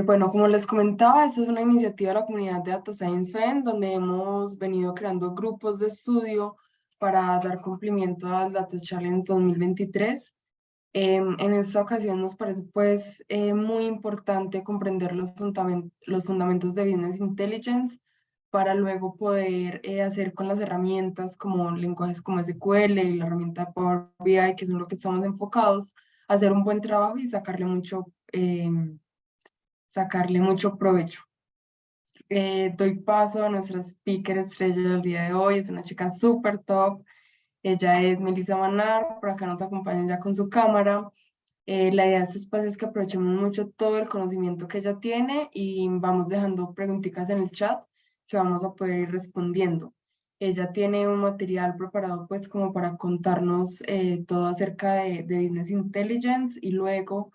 Bueno, como les comentaba, esta es una iniciativa de la comunidad de Data Science FEN, donde hemos venido creando grupos de estudio para dar cumplimiento al Data Challenge 2023. En esta ocasión nos parece pues muy importante comprender los fundamentos de Business Intelligence para luego poder hacer con las herramientas como lenguajes como SQL y la herramienta Power BI, que es en lo que estamos enfocados, hacer un buen trabajo y sacarle mucho provecho. Doy paso a nuestra speaker estrella del día de hoy, es una chica súper top. Ella es Melissa Manar, por acá nos acompaña ya con su cámara. La idea de este espacio es que aprovechemos mucho todo el conocimiento que ella tiene y vamos dejando preguntitas en el chat que vamos a poder ir respondiendo. Ella tiene un material preparado pues como para contarnos todo acerca de Business Intelligence y luego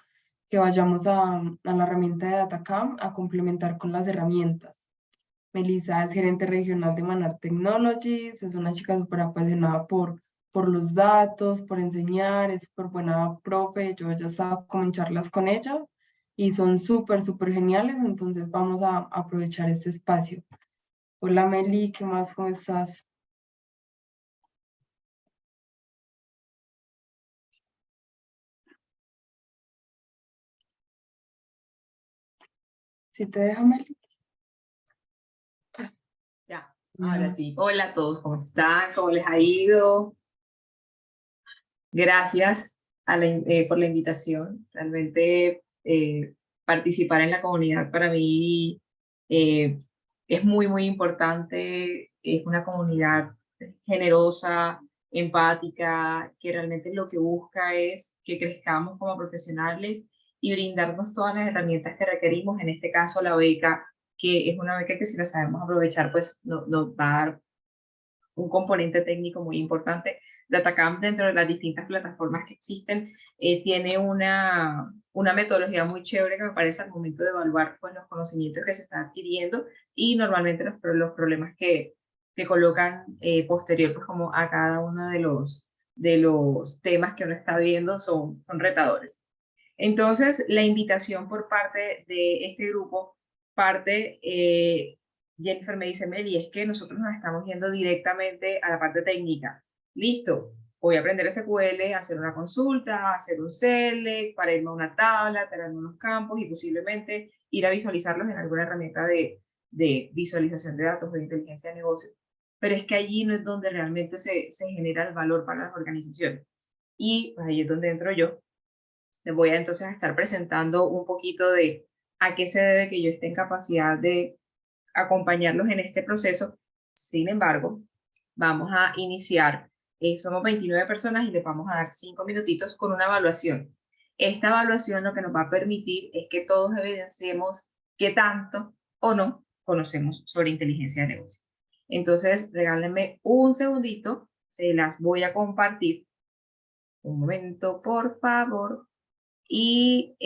que vayamos a la herramienta de Datacam a complementar con las herramientas. Melissa es gerente regional de Manar Technologies, es una chica súper apasionada por los datos, por enseñar, es súper buena profe, yo ya estaba como en charlas con ella y son súper geniales, entonces vamos a aprovechar este espacio. Hola Meli, ¿qué más? ¿Cómo estás? ¿Sí te deja Meli? Ya, ahora Ya. sí. Hola a todos, ¿cómo están? ¿Cómo les ha ido? Gracias por la invitación. Realmente participar en la comunidad para mí eh, es muy importante. Es una comunidad generosa, empática, que realmente lo que busca es que crezcamos como profesionales y brindarnos todas las herramientas que requerimos. En este caso, la beca, que es una beca que si la sabemos aprovechar, pues nos va a dar un componente técnico muy importante. Datacamp, dentro de las distintas plataformas que existen, tiene una metodología muy chévere que me parece al momento de evaluar pues, los conocimientos que se están adquiriendo y normalmente los problemas que colocan posterior pues, como a cada uno de los temas que uno está viendo son retadores. Entonces, la invitación por parte de este grupo parte Jennifer me dice, Meli, es que nosotros nos estamos yendo directamente a la parte técnica. Listo, voy a aprender SQL, hacer una consulta, hacer un select, para irme a una tabla, tener unos campos y posiblemente ir a visualizarlos en alguna herramienta de visualización de datos o de inteligencia de negocio. Pero es que allí no es donde realmente se genera el valor para las organizaciones. Y pues, ahí es donde entro yo. Les voy a entonces a estar presentando un poquito de a qué se debe que yo esté en capacidad de acompañarlos en este proceso. Sin embargo, vamos a iniciar. Somos 29 personas y les vamos a dar 5 minutitos con una evaluación. Esta evaluación lo que nos va a permitir es que todos evidenciemos qué tanto o no conocemos sobre inteligencia de negocio. Entonces, regálenme un segundito, se las voy a compartir. Un momento, por favor. Y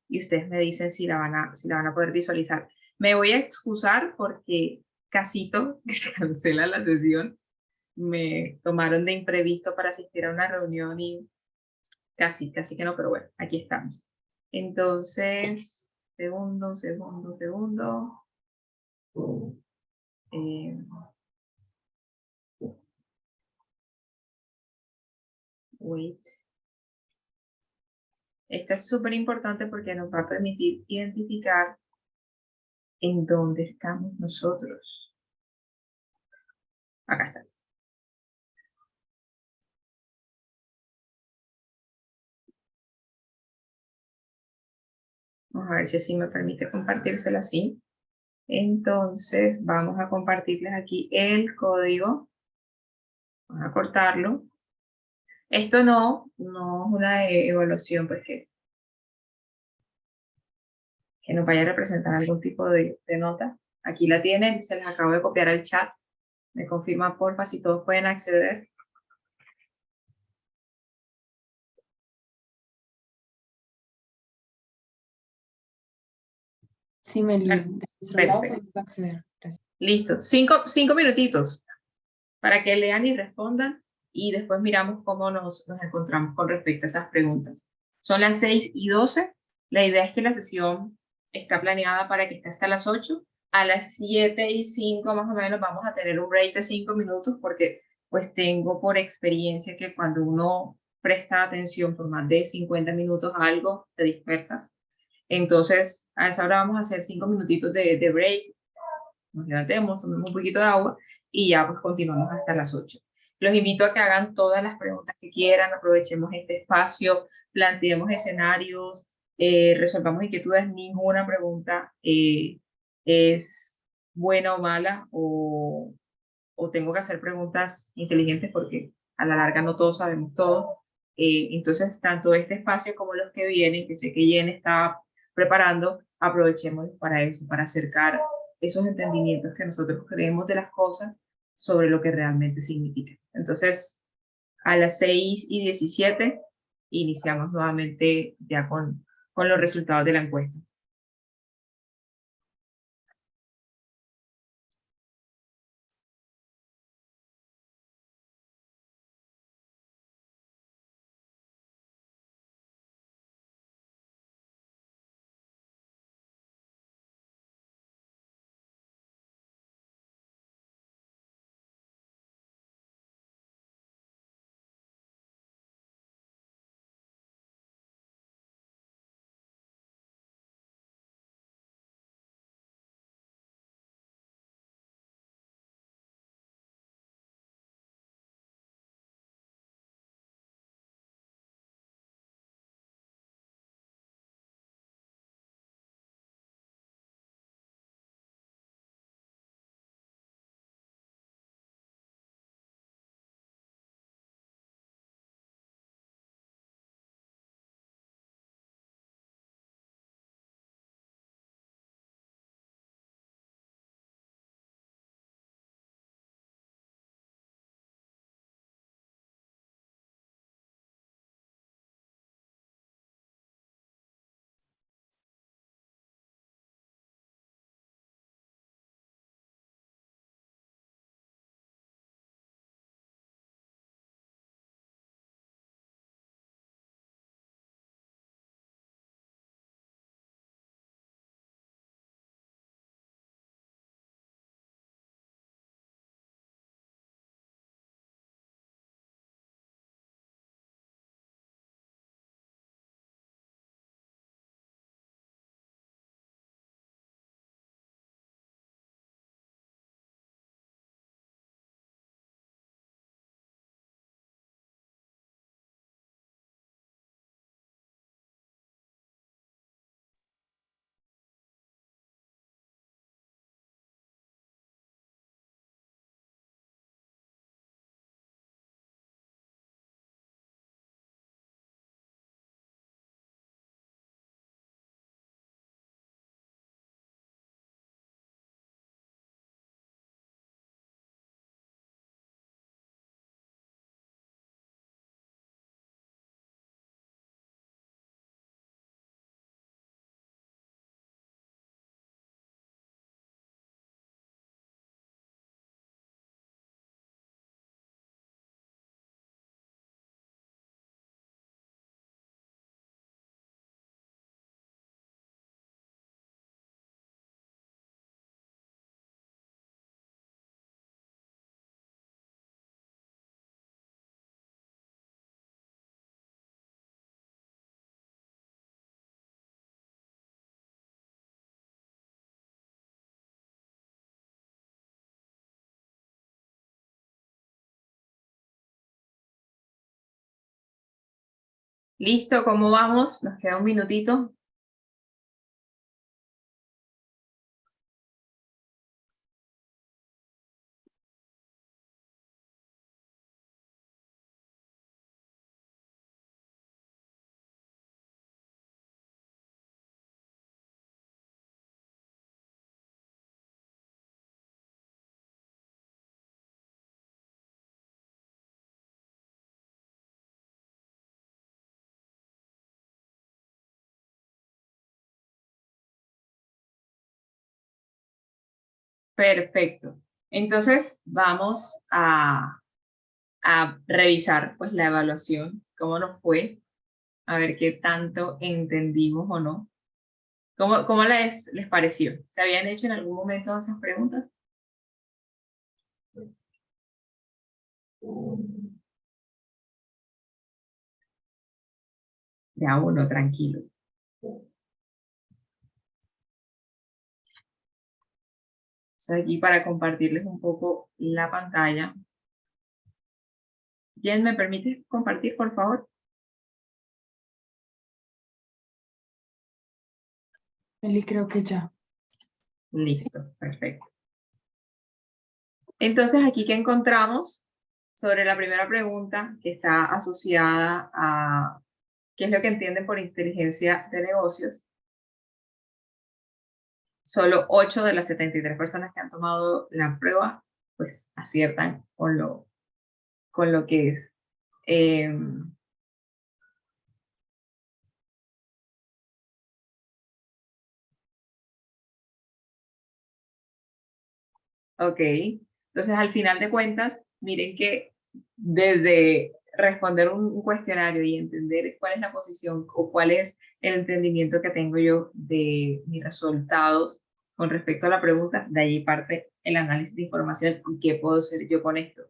ustedes me dicen si la van a poder visualizar. Me voy a excusar porque Casito, que se cancela la sesión, me tomaron de imprevisto para asistir a una reunión y casi que no, pero bueno, aquí estamos. Entonces, segundo. Eh, wait. Esta es súper importante porque nos va a permitir identificar en dónde estamos nosotros. Acá está. Vamos a ver si así me permite compartírsela así. Entonces, vamos a compartirles aquí el código. Vamos a cortarlo. Esto no es una evaluación pues que nos vaya a representar algún tipo de nota. Aquí la tienen, se les acabo de copiar al chat. Me confirma porfa si todos pueden acceder. Sí, Meli, de nuestro lado Perfecto. podemos acceder. Gracias. Listo. Cinco minutitos para que lean y respondan y después miramos cómo nos encontramos con respecto a esas preguntas. Son las 6:12. La idea es que la sesión está planeada para que esté hasta las 8. A las 7:05 más o menos vamos a tener un break de 5 minutos porque pues tengo por experiencia que cuando uno presta atención por más de 50 minutos a algo, te dispersas. Entonces, a esa hora vamos a hacer 5 minutitos de break, nos levantemos, tomemos un poquito de agua y ya pues continuamos hasta las 8. Los invito a que hagan todas las preguntas que quieran, aprovechemos este espacio, planteemos escenarios, resolvamos inquietudes. Ninguna pregunta es buena o mala o tengo que hacer preguntas inteligentes porque a la larga no todos sabemos todo. Entonces, tanto este espacio como los que vienen, que sé que Jen está preparando, aprovechemos para eso, para acercar esos entendimientos que nosotros creemos de las cosas sobre lo que realmente significa. Entonces, a las 6:17 iniciamos nuevamente ya con los resultados de la encuesta. Listo, ¿cómo vamos? Nos queda un minutito. Perfecto. Entonces vamos a revisar pues la evaluación, cómo nos fue. a ver qué tanto entendimos o no. ¿Cómo les pareció? ¿Se habían hecho en algún momento esas preguntas? Ya uno, tranquilo. Estoy aquí para compartirles un poco la pantalla. Jen, ¿me permite compartir, por favor? Meli, creo que ya. Listo, perfecto. Entonces, aquí que encontramos sobre la primera pregunta que está asociada a qué es lo que entienden por inteligencia de negocios. Solo 8 de las 73 personas que han tomado la prueba, pues aciertan con lo que es. Ok, entonces al final de cuentas, miren que desde responder un cuestionario y entender cuál es la posición o cuál es el entendimiento que tengo yo de mis resultados con respecto a la pregunta, de allí parte el análisis de información y qué puedo hacer yo con esto.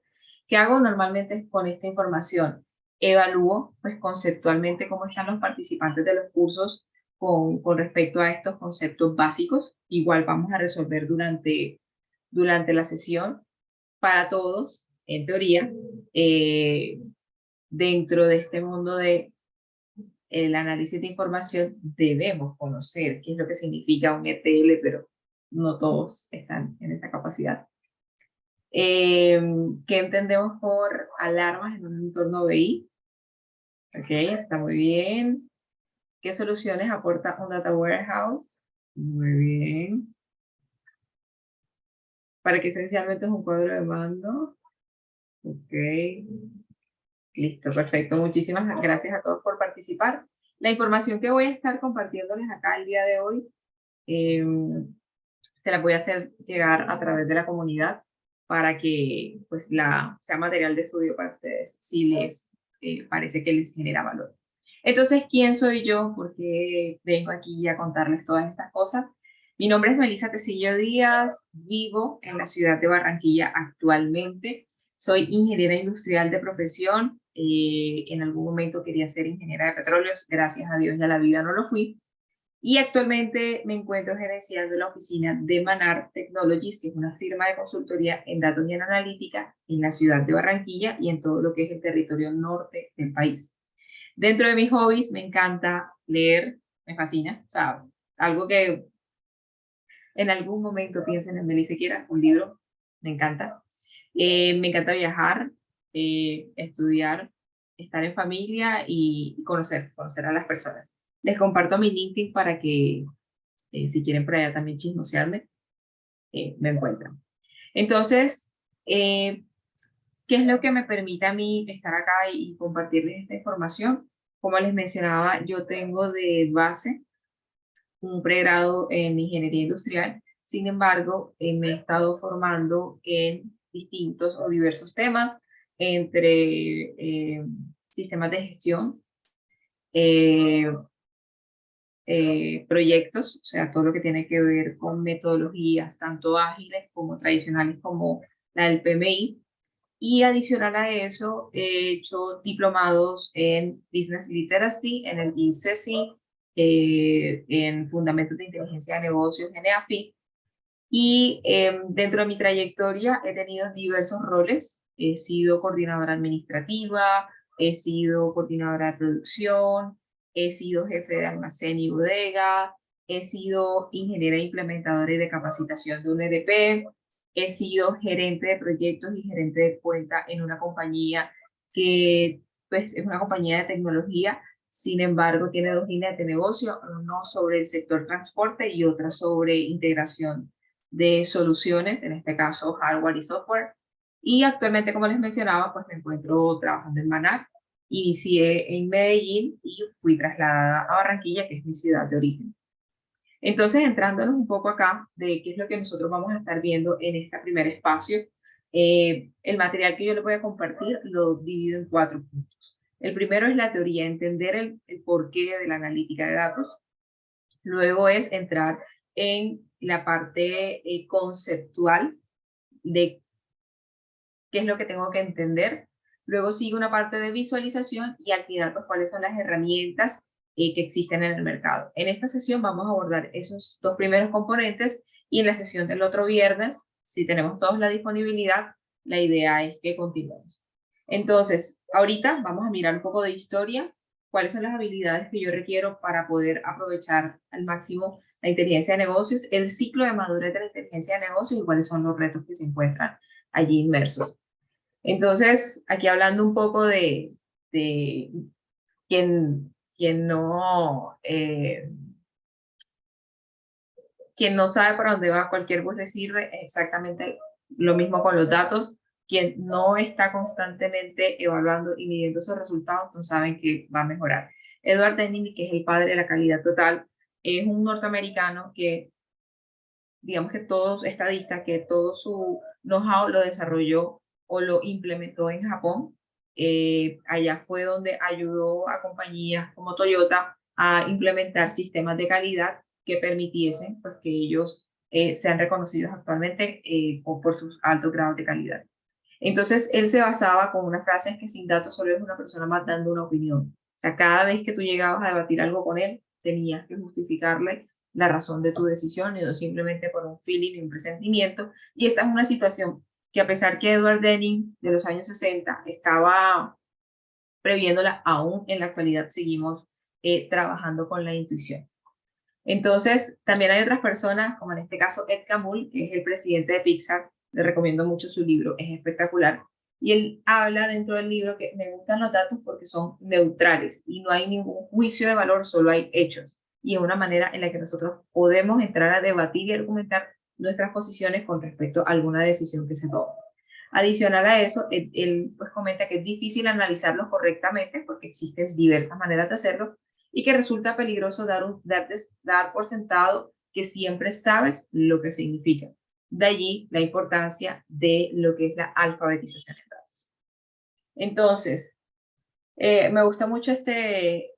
¿Qué hago normalmente con esta información? Evalúo pues conceptualmente cómo están los participantes de los cursos con respecto a estos conceptos básicos. Igual vamos a resolver durante la sesión para todos, en teoría, dentro de este mundo de el análisis de información debemos conocer qué es lo que significa un ETL, pero no todos están en esa capacidad. ¿Qué entendemos por alarmas en un entorno BI? Ok, está muy bien. ¿Qué soluciones aporta un data warehouse? Muy bien. ¿Para qué esencialmente es un cuadro de mando? Ok. Listo, perfecto. Muchísimas gracias a todos por participar. La información que voy a estar compartiéndoles acá el día de hoy, eh, se la voy a hacer llegar a través de la comunidad para que pues sea material de estudio para ustedes, si les parece que les genera valor. Entonces, ¿quién soy yo? ¿Por qué vengo aquí a contarles todas estas cosas? Mi nombre es Melissa Tecillo Díaz, vivo en la ciudad de Barranquilla actualmente. Soy ingeniera industrial de profesión. En algún momento quería ser ingeniera de petróleos, gracias a Dios ya la vida no lo fui. Y actualmente me encuentro gerenciando la oficina de Manar Technologies, que es una firma de consultoría en datos y en analítica en la ciudad de Barranquilla y en todo lo que es el territorio norte del país. Dentro de mis hobbies me encanta leer, me fascina, o sea, algo que en algún momento piensen en Melissa quiera, un libro, me encanta. Me encanta viajar, estudiar, estar en familia y conocer a las personas. Les comparto mi LinkedIn para que si quieren por allá también chismosearme, me encuentran. Entonces, ¿qué es lo que me permite a mí estar acá y compartirles esta información? Como les mencionaba, yo tengo de base un pregrado en ingeniería industrial. Sin embargo, me he estado formando en distintos o diversos temas, entre sistemas de gestión, eh, proyectos, o sea, todo lo que tiene que ver con metodologías, tanto ágiles como tradicionales como la del PMI. Y adicional a eso, he hecho diplomados en Business Literacy, en el INSESI, en Fundamentos de Inteligencia de Negocios, en EAFI. Y dentro de mi trayectoria he tenido diversos roles. He sido coordinadora administrativa, he sido coordinadora de producción, he sido jefe de almacén y bodega, he sido ingeniera implementadora y de capacitación de un EDP, he sido gerente de proyectos y gerente de cuenta en una compañía que pues, es una compañía de tecnología. Sin embargo, tiene dos líneas de negocio, uno sobre el sector transporte y otra sobre integración de soluciones, en este caso hardware y software. Y actualmente, como les mencionaba, pues me encuentro trabajando en Manar. Inicié en Medellín y fui trasladada a Barranquilla, que es mi ciudad de origen. Entonces, entrándonos un poco acá de qué es lo que nosotros vamos a estar viendo en este primer espacio, el material que yo les voy a compartir lo divido en 4 puntos. El primero es la teoría, entender el porqué de la analítica de datos. Luego es entrar en la parte conceptual de qué es lo que tengo que entender. Luego sigue una parte de visualización y al final, pues, cuáles son las herramientas que existen en el mercado. En esta sesión vamos a abordar esos dos primeros componentes y en la sesión del otro viernes, si tenemos todos la disponibilidad, la idea es que continuemos. Entonces, ahorita vamos a mirar un poco de historia, cuáles son las habilidades que yo requiero para poder aprovechar al máximo la inteligencia de negocios, el ciclo de madurez de la inteligencia de negocios y cuáles son los retos que se encuentran allí inmersos. Entonces, aquí hablando un poco de quien no sabe para dónde va, cualquier bus le sirve, es exactamente lo mismo con los datos. Quien no está constantemente evaluando y midiendo esos resultados, no saben que va a mejorar. Edward Deming, que es el padre de la calidad total, es un norteamericano que, digamos que todo estadista, que todo su know-how lo desarrolló o lo implementó en Japón. Allá fue donde ayudó a compañías como Toyota a implementar sistemas de calidad que permitiesen, pues, que ellos sean reconocidos actualmente por sus altos grados de calidad. Entonces, él se basaba con una frase que sin datos solo es una persona más dando una opinión. O sea, cada vez que tú llegabas a debatir algo con él, tenías que justificarle la razón de tu decisión y no simplemente por un feeling y un presentimiento. Y esta es una situación que, a pesar que Edward Deming de los años 60 estaba previéndola, aún en la actualidad seguimos trabajando con la intuición. Entonces, también hay otras personas, como en este caso Ed Catmull, que es el presidente de Pixar. Le recomiendo mucho su libro, es espectacular. Y él habla dentro del libro que me gustan los datos porque son neutrales y no hay ningún juicio de valor, solo hay hechos. Y es una manera en la que nosotros podemos entrar a debatir y argumentar nuestras posiciones con respecto a alguna decisión que se tome. Adicional a eso, él pues comenta que es difícil analizarlos correctamente porque existen diversas maneras de hacerlo y que resulta peligroso dar por sentado que siempre sabes lo que significa. De allí la importancia de lo que es la alfabetización de datos. Entonces, me gusta mucho este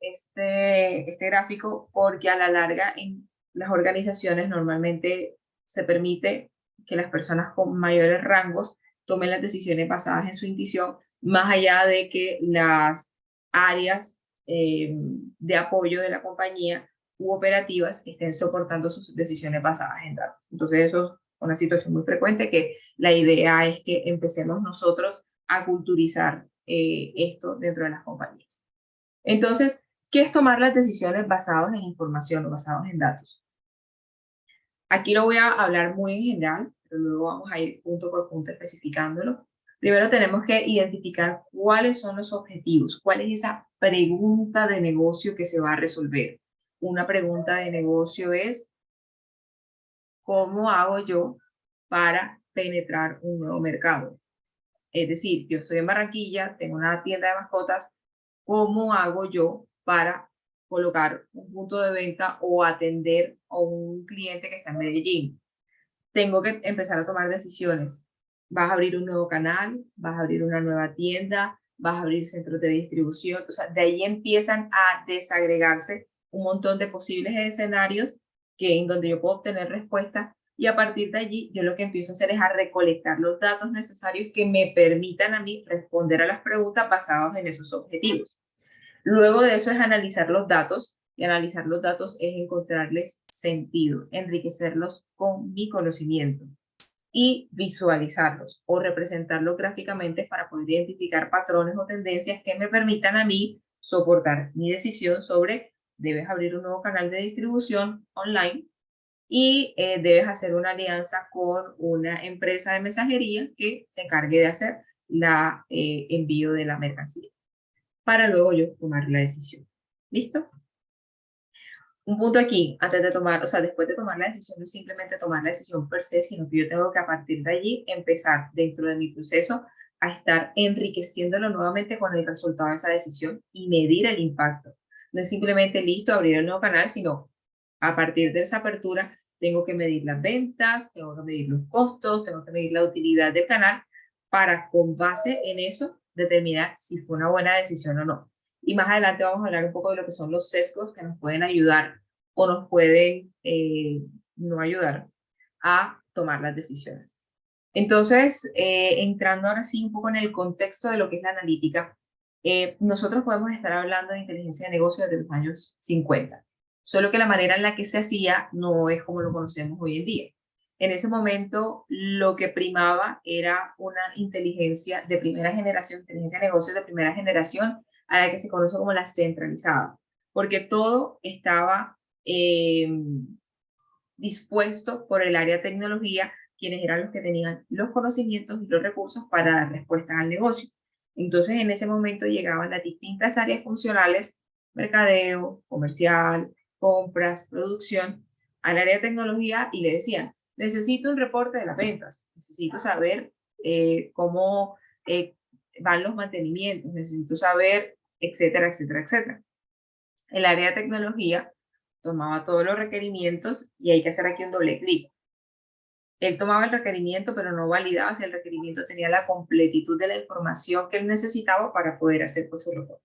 gráfico porque a la larga en las organizaciones normalmente se permite que las personas con mayores rangos tomen las decisiones basadas en su intuición, más allá de que las áreas de apoyo de la compañía u operativas estén soportando sus decisiones basadas en datos. Entonces eso es una situación muy frecuente que la idea es que empecemos nosotros a culturizar esto dentro de las compañías. Entonces, ¿qué es tomar las decisiones basadas en información o basadas en datos? Aquí lo voy a hablar muy en general, pero luego vamos a ir punto por punto especificándolo. Primero tenemos que identificar cuáles son los objetivos, cuál es esa pregunta de negocio que se va a resolver. Una pregunta de negocio es, ¿cómo hago yo para penetrar un nuevo mercado? Es decir, yo estoy en Barranquilla, tengo una tienda de mascotas, ¿cómo hago yo para colocar un punto de venta o atender a un cliente que está en Medellín? Tengo que empezar a tomar decisiones. ¿Vas a abrir un nuevo canal? ¿Vas a abrir una nueva tienda? ¿Vas a abrir centros de distribución? O sea, de ahí empiezan a desagregarse un montón de posibles escenarios en donde yo puedo obtener respuesta y a partir de allí yo lo que empiezo a hacer es a recolectar los datos necesarios que me permitan a mí responder a las preguntas basadas en esos objetivos. Luego de eso es analizar los datos, y analizar los datos es encontrarles sentido, enriquecerlos con mi conocimiento y visualizarlos o representarlos gráficamente para poder identificar patrones o tendencias que me permitan a mí soportar mi decisión sobre debes abrir un nuevo canal de distribución online y debes hacer una alianza con una empresa de mensajería que se encargue de hacer la envío de la mercancía para luego yo tomar la decisión. ¿Listo? Un punto aquí, antes de tomar, o sea, después de tomar la decisión, no es simplemente tomar la decisión per se, sino que yo tengo que a partir de allí empezar dentro de mi proceso a estar enriqueciéndolo nuevamente con el resultado de esa decisión y medir el impacto. No es simplemente listo abrir el nuevo canal, sino a partir de esa apertura tengo que medir las ventas, tengo que medir los costos, tengo que medir la utilidad del canal para con base en eso determinar si fue una buena decisión o no. Y más adelante vamos a hablar un poco de lo que son los sesgos que nos pueden ayudar o nos pueden no ayudar a tomar las decisiones. Entonces, entrando ahora sí un poco en el contexto de lo que es la analítica, nosotros podemos estar hablando de inteligencia de negocio desde los años 50, solo que la manera en la que se hacía no es como lo conocemos hoy en día. En ese momento, lo que primaba era una inteligencia de primera generación, inteligencia de negocios de primera generación, a la que se conoce como la centralizada, porque todo estaba dispuesto por el área de tecnología, quienes eran los que tenían los conocimientos y los recursos para dar respuesta al negocio. Entonces, en ese momento llegaban las distintas áreas funcionales, mercadeo, comercial, compras, producción, al área de tecnología y le decían, necesito un reporte de las ventas, necesito saber cómo van los mantenimientos, necesito saber, etcétera, etcétera, etcétera. El área de tecnología tomaba todos los requerimientos y hay que hacer aquí un doble clic. Él tomaba el requerimiento, pero no validaba si el requerimiento tenía la completitud de la información que él necesitaba para poder hacer pues, su reporte.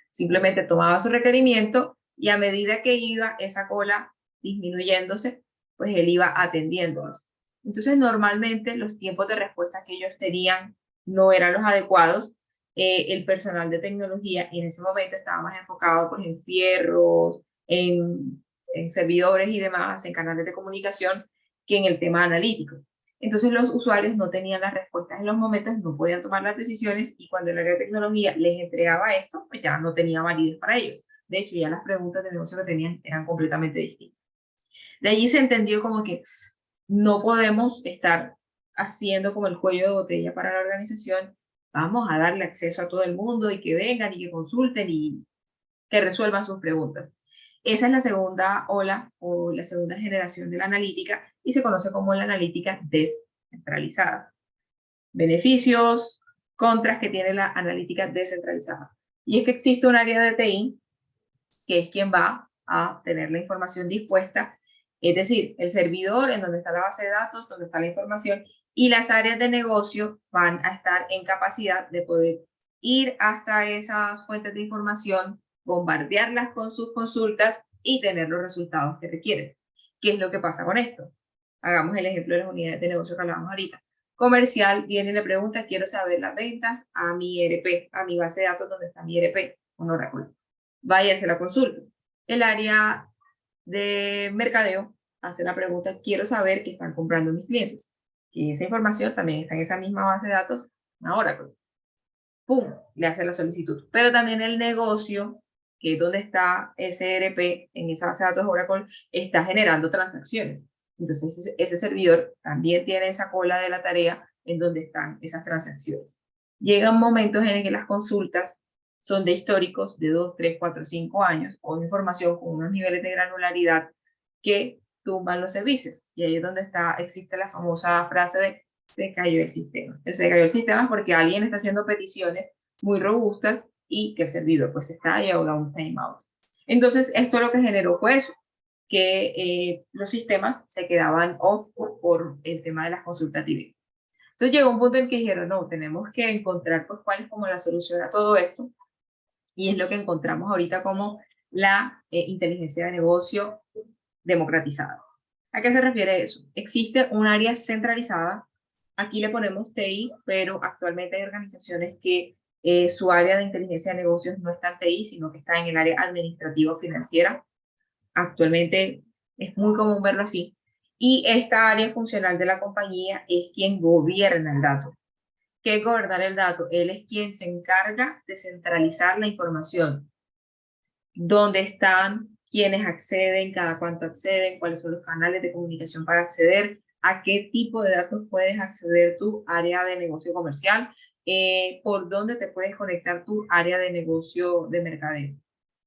Simplemente tomaba su requerimiento y a medida que iba esa cola disminuyéndose, pues él iba atendiéndolos. Entonces, normalmente los tiempos de respuesta que ellos tenían no eran los adecuados. El personal de tecnología en ese momento estaba más enfocado pues, en fierros, en servidores y demás, en canales de comunicación, que en el tema analítico. Entonces los usuarios no tenían las respuestas en los momentos, no podían tomar las decisiones y cuando el área de tecnología les entregaba esto, pues ya no tenía validez para ellos. De hecho, ya las preguntas de negocio que tenían eran completamente distintas. De allí se entendió como que no podemos estar haciendo como el cuello de botella para la organización, vamos a darle acceso a todo el mundo y que vengan y que consulten y que resuelvan sus preguntas. Esa es la segunda ola o la segunda generación de la analítica y se conoce como la analítica descentralizada. Beneficios, contras que tiene la analítica descentralizada. Y es que existe un área de TI que es quien va a tener la información dispuesta, es decir, el servidor en donde está la base de datos, donde está la información, y las áreas de negocio van a estar en capacidad de poder ir hasta esas fuentes de información, bombardearlas con sus consultas y tener los resultados que requieren. ¿Qué es lo que pasa con esto? Hagamos el ejemplo de las unidades de negocio que hablábamos ahorita. Comercial viene y le pregunta, quiero saber las ventas a mi ERP, a mi base de datos donde está mi ERP, un Oracle. Vaya a hacer la consulta. El área de mercadeo hace la pregunta, quiero saber qué están comprando mis clientes. Y esa información también está en esa misma base de datos, una Oracle. ¡Pum! Le hace la solicitud. Pero también el negocio, que es donde está ese ERP, en esa base de datos Oracle, está generando transacciones. Entonces ese servidor también tiene esa cola de la tarea en donde están esas transacciones. Llegan momentos en que las consultas son de históricos de 2, 3, 4, 5 años o información con unos niveles de granularidad que tumban los servicios. Y ahí es donde existe la famosa frase de se cayó el sistema. Se cayó el sistema porque alguien está haciendo peticiones muy robustas y que el servidor pues está y haga un timeout. Entonces esto lo que generó fue eso, que los sistemas se quedaban off por el tema de las consultas directas. Entonces llegó un punto en que dijeron, no, tenemos que encontrar pues cuál es como la solución a todo esto y es lo que encontramos ahorita como la inteligencia de negocio democratizada. ¿A qué se refiere eso? Existe un área centralizada, aquí le ponemos TI, pero actualmente hay organizaciones que su área de inteligencia de negocios no está en TI, sino que está en el área administrativo-financiera. Actualmente es muy común verlo así. Y esta área funcional de la compañía es quien gobierna el dato. ¿Qué es gobernar el dato? Él es quien se encarga de centralizar la información. ¿Dónde están? ¿Quiénes acceden? ¿Cada cuánto acceden? ¿Cuáles son los canales de comunicación para acceder? ¿A qué tipo de datos puedes acceder tu área de negocio comercial? ¿Por dónde te puedes conectar tu área de negocio de mercadeo?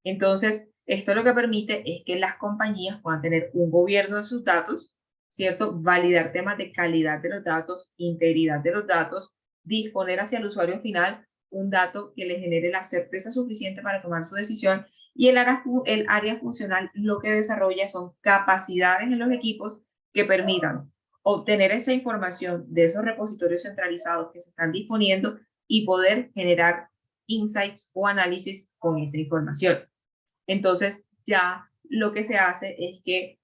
Entonces, esto lo que permite es que las compañías puedan tener un gobierno de sus datos, ¿cierto? Validar temas de calidad de los datos, integridad de los datos, disponer hacia el usuario final un dato que le genere la certeza suficiente para tomar su decisión y el área funcional lo que desarrolla son capacidades en los equipos que permitan obtener esa información de esos repositorios centralizados que se están disponiendo y poder generar insights o análisis con esa información. Entonces, ya lo que se hace es que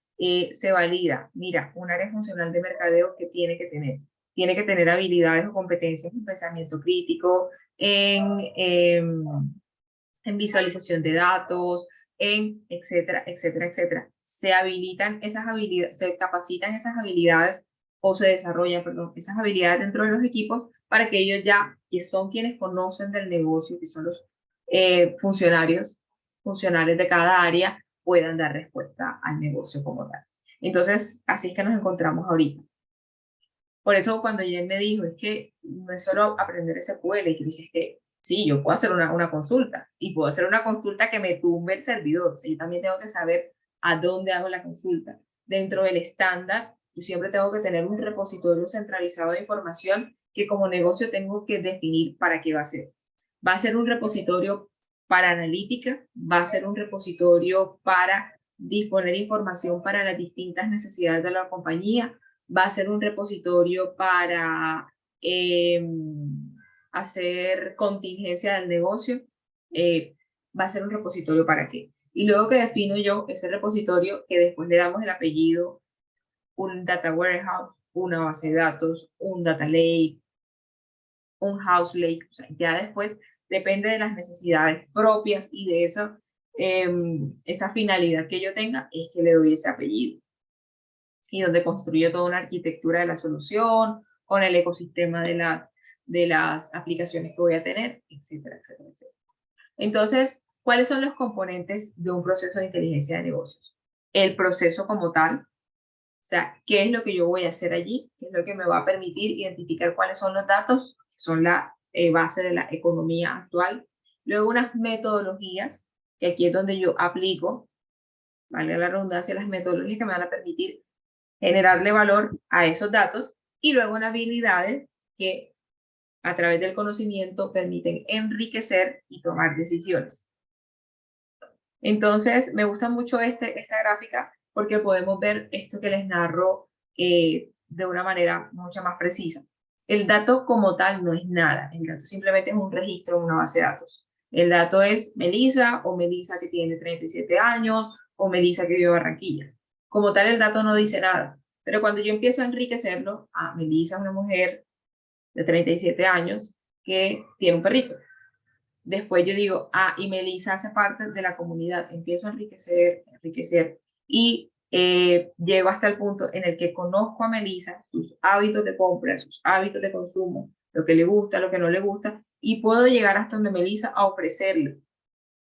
se valida, mira, un área funcional de mercadeo que tiene que tener habilidades o competencias en pensamiento crítico, en visualización de datos, en etcétera, etcétera, etcétera. Se habilitan esas habilidades, se capacitan esas habilidades o se desarrollan, perdón, esas habilidades dentro de los equipos para que ellos ya, que son quienes conocen del negocio, que son los funcionarios funcionales de cada área, puedan dar respuesta al negocio como tal. Entonces, así es que nos encontramos ahorita. Por eso cuando Jen me dijo, es que no es solo aprender SQL, y tú dices que sí, yo puedo hacer una consulta, y puedo hacer una consulta que me tumbe el servidor. O sea, yo también tengo que saber a dónde hago la consulta. Dentro del estándar, yo siempre tengo que tener un repositorio centralizado de información que como negocio tengo que definir para qué va a ser. Va a ser un repositorio para analítica, va a ser un repositorio para disponer información para las distintas necesidades de la compañía, va a ser un repositorio para hacer contingencia del negocio, va a ser un repositorio para qué. Y luego que defino yo ese repositorio, que después le damos el apellido, un data warehouse, una base de datos, un data lake, un house lake, o sea, ya después depende de las necesidades propias y de esa finalidad que yo tenga, es que le doy ese apellido. Y donde construyo toda una arquitectura de la solución, con el ecosistema de las aplicaciones que voy a tener, etcétera, etcétera, etcétera. Entonces, ¿cuáles son los componentes de un proceso de inteligencia de negocios? El proceso como tal, o sea, ¿qué es lo que yo voy a hacer allí? ¿Qué es lo que me va a permitir identificar cuáles son los datos? Que son la base de la economía actual. Luego unas metodologías, que aquí es donde yo aplico, vale la redundancia, las metodologías que me van a permitir generarle valor a esos datos, y luego unas habilidades que a través del conocimiento permiten enriquecer y tomar decisiones. Entonces, me gusta mucho esta gráfica porque podemos ver esto que les narro de una manera mucho más precisa. El dato como tal no es nada, el dato simplemente es un registro en una base de datos. El dato es Melissa, o Melissa que tiene 37 años, o Melissa que vive en Barranquilla. Como tal, el dato no dice nada, pero cuando yo empiezo a enriquecerlo, Melissa es una mujer de 37 años que tiene un perrito. Después yo digo, y Melissa hace parte de la comunidad. Empiezo a enriquecer, y llego hasta el punto en el que conozco a Melissa, sus hábitos de compra, sus hábitos de consumo, lo que le gusta, lo que no le gusta, y puedo llegar hasta donde Melissa a ofrecerle,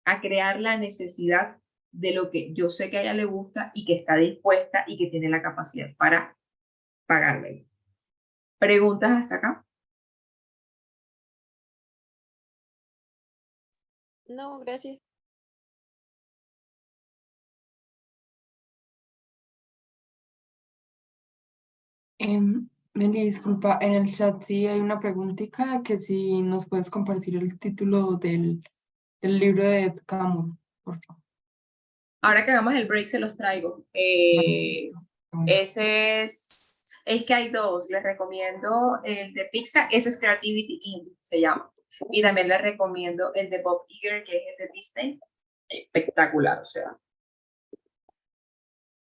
a crear la necesidad de lo que yo sé que a ella le gusta y que está dispuesta y que tiene la capacidad para pagarme. ¿Preguntas hasta acá? No, gracias. Meli, disculpa, en el chat sí hay una preguntita que si nos puedes compartir el título del libro de Ed Catmull, por favor. Ahora que hagamos el break se los traigo. Listo. Ese es que hay dos. Les recomiendo el de Pixar, ese es Creativity Inc. se llama. Y también les recomiendo el de Bob Iger, que es el de Disney. Espectacular, o sea.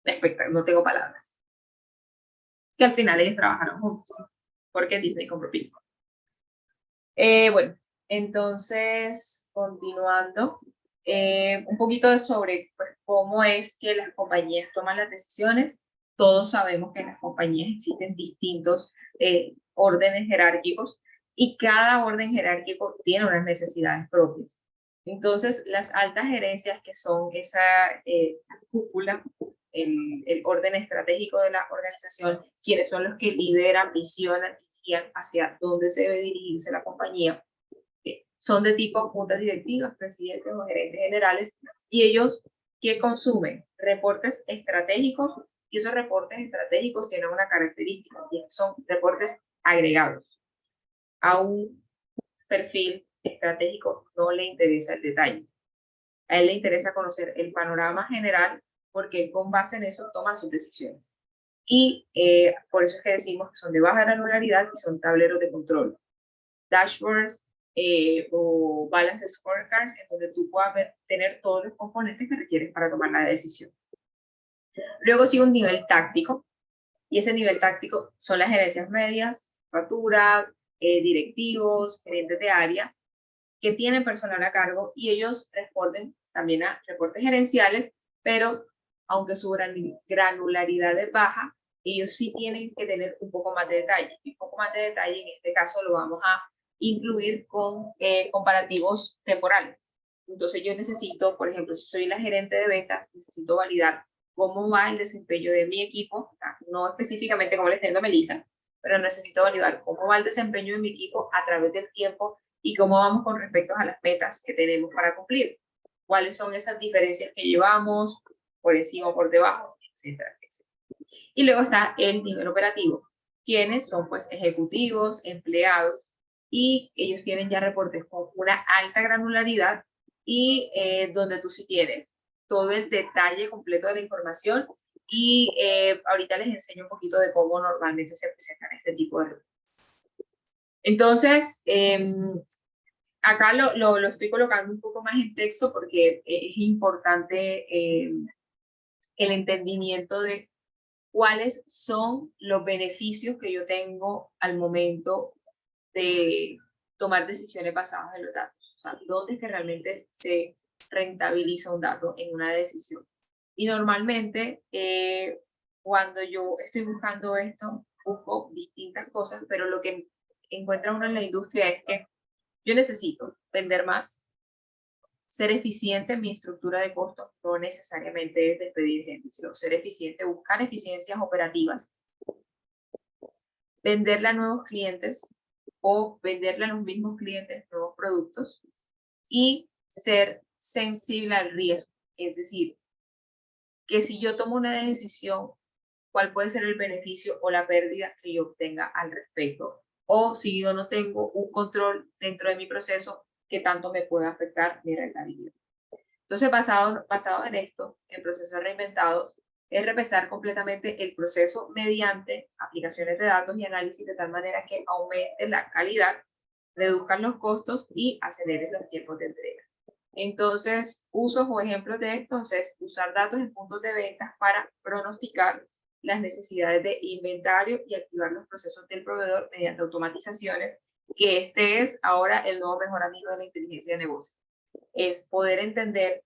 Espectacular, no tengo palabras. Que al final ellos trabajaron juntos, porque Disney compró Pixar. Bueno, entonces, continuando, un poquito sobre pues, cómo es que las compañías toman las decisiones. Todos sabemos que en las compañías existen distintos órdenes jerárquicos, y cada orden jerárquico tiene unas necesidades propias. Entonces, las altas gerencias, que son esa cúpula, el orden estratégico de la organización, quienes son los que lideran, visionan y guían hacia dónde se debe dirigirse la compañía, son de tipo juntas directivas, presidentes o gerentes generales, y ellos, ¿qué consumen? Reportes estratégicos, y esos reportes estratégicos tienen una característica, y son reportes agregados. A un perfil estratégico no le interesa el detalle. A él le interesa conocer el panorama general, porque con base en eso toma sus decisiones. Y por eso es que decimos que son de baja granularidad y son tableros de control. Dashboards o balance scorecards, en donde tú puedas tener todos los componentes que requieres para tomar la decisión. Luego sigue un nivel táctico, y ese nivel táctico son las gerencias medias, facturas, directivos, gerentes de área, que tienen personal a cargo y ellos responden también a reportes gerenciales, pero aunque su granularidad es baja, ellos sí tienen que tener un poco más de detalle. Un poco más de detalle en este caso lo vamos a incluir con comparativos temporales. Entonces yo necesito, por ejemplo, si soy la gerente de ventas, necesito validar cómo va el desempeño de mi equipo, no específicamente como le está diciendo Melissa, pero necesito validar cómo va el desempeño de mi equipo a través del tiempo y cómo vamos con respecto a las metas que tenemos para cumplir. Cuáles son esas diferencias que llevamos, por encima o por debajo, etcétera, etcétera. Y luego está el nivel operativo, quienes son pues ejecutivos, empleados, y ellos tienen ya reportes con una alta granularidad y donde tú sí tienes todo el detalle completo de la información y ahorita les enseño un poquito de cómo normalmente se presentan este tipo de reportes. Entonces, acá lo estoy colocando un poco más en texto porque es importante el entendimiento de cuáles son los beneficios que yo tengo al momento de tomar decisiones basadas en los datos. O sea, dónde es que realmente se rentabiliza un dato en una decisión. Y normalmente, cuando yo estoy buscando esto, busco distintas cosas, pero lo que encuentra uno en la industria es que yo necesito vender más, ser eficiente en mi estructura de costos, no necesariamente es despedir gente, sino ser eficiente, buscar eficiencias operativas, venderle a nuevos clientes o venderle a los mismos clientes nuevos productos y ser sensible al riesgo. Es decir, que si yo tomo una decisión, cuál puede ser el beneficio o la pérdida que yo obtenga al respecto. O si yo no tengo un control dentro de mi proceso, qué tanto me puede afectar mi rentabilidad. Entonces, basado en esto, en procesos reinventados, es repensar completamente el proceso mediante aplicaciones de datos y análisis de tal manera que aumente la calidad, reduzcan los costos y aceleren los tiempos de entrega. Entonces, usos o ejemplos de esto es usar datos en puntos de ventas para pronosticar las necesidades de inventario y activar los procesos del proveedor mediante automatizaciones, que este es ahora el nuevo mejor amigo de la inteligencia de negocio. Es poder entender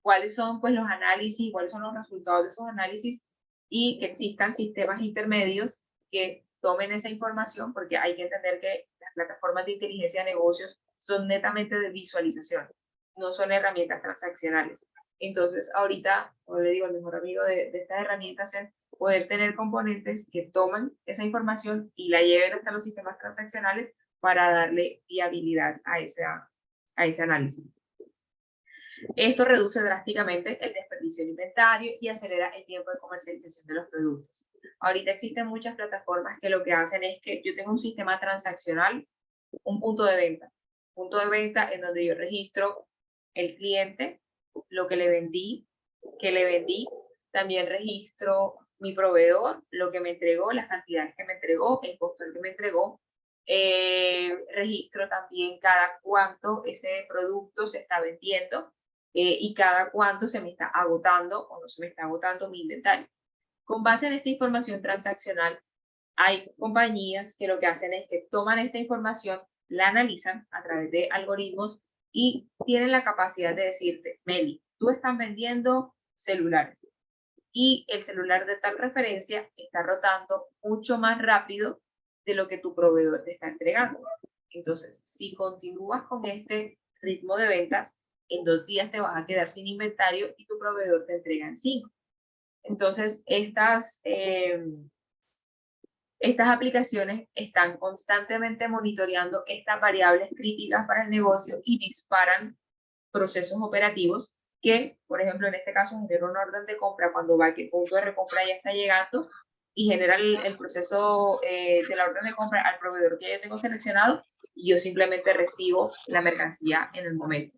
cuáles son pues, los análisis, cuáles son los resultados de esos análisis y que existan sistemas intermedios que tomen esa información, porque hay que entender que las plataformas de inteligencia de negocios son netamente de visualización, no son herramientas transaccionales. Entonces, ahorita, como le digo, el mejor amigo de estas herramientas es poder tener componentes que toman esa información y la lleven hasta los sistemas transaccionales para darle viabilidad a ese análisis. Esto reduce drásticamente el desperdicio de inventario y acelera el tiempo de comercialización de los productos. Ahorita existen muchas plataformas que lo que hacen es que yo tengo un sistema transaccional, un punto de venta en donde yo registro el cliente, lo que le vendí, también registro mi proveedor, lo que me entregó, las cantidades que me entregó, el costo que me entregó, registro también cada cuánto ese producto se está vendiendo y cada cuánto se me está agotando o no se me está agotando mi inventario. Con base en esta información transaccional, hay compañías que lo que hacen es que toman esta información, la analizan a través de algoritmos y tienen la capacidad de decirte, Meli, tú estás vendiendo celulares y el celular de tal referencia está rotando mucho más rápido de lo que tu proveedor te está entregando. Entonces, si continúas con este ritmo de ventas, en 2 días te vas a quedar sin inventario y tu proveedor te entrega en 5. Entonces, estas aplicaciones están constantemente monitoreando estas variables críticas para el negocio y disparan procesos operativos que, por ejemplo, en este caso genera una orden de compra cuando va que el punto de recompra ya está llegando y genera el proceso de la orden de compra al proveedor que yo tengo seleccionado y yo simplemente recibo la mercancía en el momento.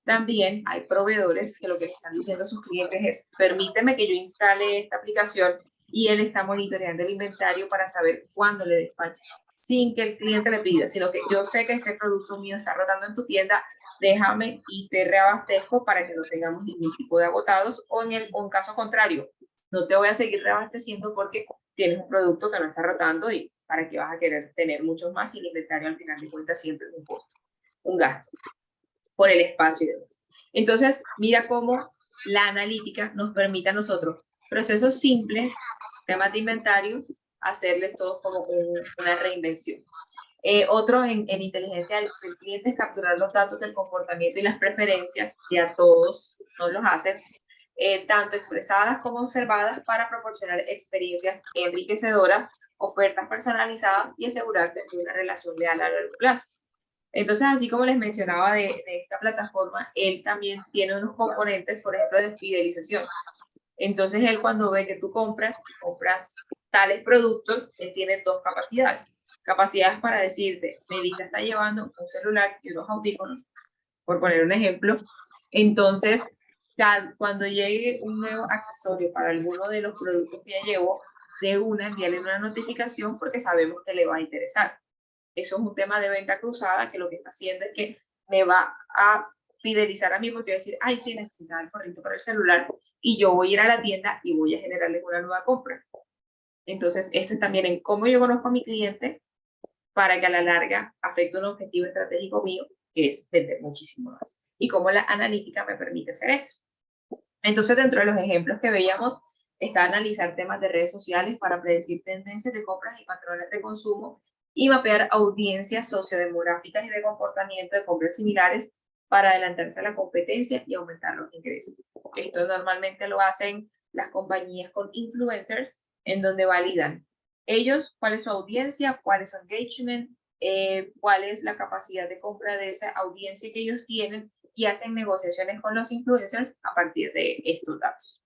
También hay proveedores que lo que le están diciendo a sus clientes es, permíteme que yo instale esta aplicación y él está monitoreando el inventario para saber cuándo le despacha. sin que el cliente le pida, sino que yo sé que ese producto mío está rotando en tu tienda, déjame y te reabastezco para que no tengamos ningún tipo de agotados, o en caso contrario, no te voy a seguir reabasteciendo porque tienes un producto que no está rotando y para qué vas a querer tener muchos más y el inventario al final de cuentas siempre es un costo, un gasto por el espacio y demás. Entonces, mira cómo la analítica nos permite a nosotros procesos simples, temas de inventario, hacerles todos como una reinvención. Otro en inteligencia del cliente es capturar los datos del comportamiento y las preferencias que a todos nos los hacen, tanto expresadas como observadas, para proporcionar experiencias enriquecedoras, ofertas personalizadas y asegurarse de una relación leal a largo plazo. Entonces, así como les mencionaba de esta plataforma, él también tiene unos componentes, por ejemplo, de fidelización. Entonces, él cuando ve que tú compras tales productos, él tiene dos capacidades. Capacidades para decirte, Melissa está llevando un celular y unos audífonos, por poner un ejemplo. Entonces, cuando llegue un nuevo accesorio para alguno de los productos que ya llevo, de una envíale una notificación porque sabemos que le va a interesar. Eso es un tema de venta cruzada que lo que está haciendo es que me va a fidelizar a mí porque voy a decir, ay, sí, necesitaba el corriente para el celular y yo voy a ir a la tienda y voy a generarle una nueva compra. Entonces, esto es también en cómo yo conozco a mi cliente para que a la larga afecte un objetivo estratégico mío, que es vender muchísimo más. Y cómo la analítica me permite hacer esto. Entonces, dentro de los ejemplos que veíamos, está analizar temas de redes sociales para predecir tendencias de compras y patrones de consumo y mapear audiencias sociodemográficas y de comportamiento de compras similares para adelantarse a la competencia y aumentar los ingresos. Esto normalmente lo hacen las compañías con influencers, en donde validan ellos cuál es su audiencia, cuál es su engagement, cuál es la capacidad de compra de esa audiencia que ellos tienen, y hacen negociaciones con los influencers a partir de estos datos.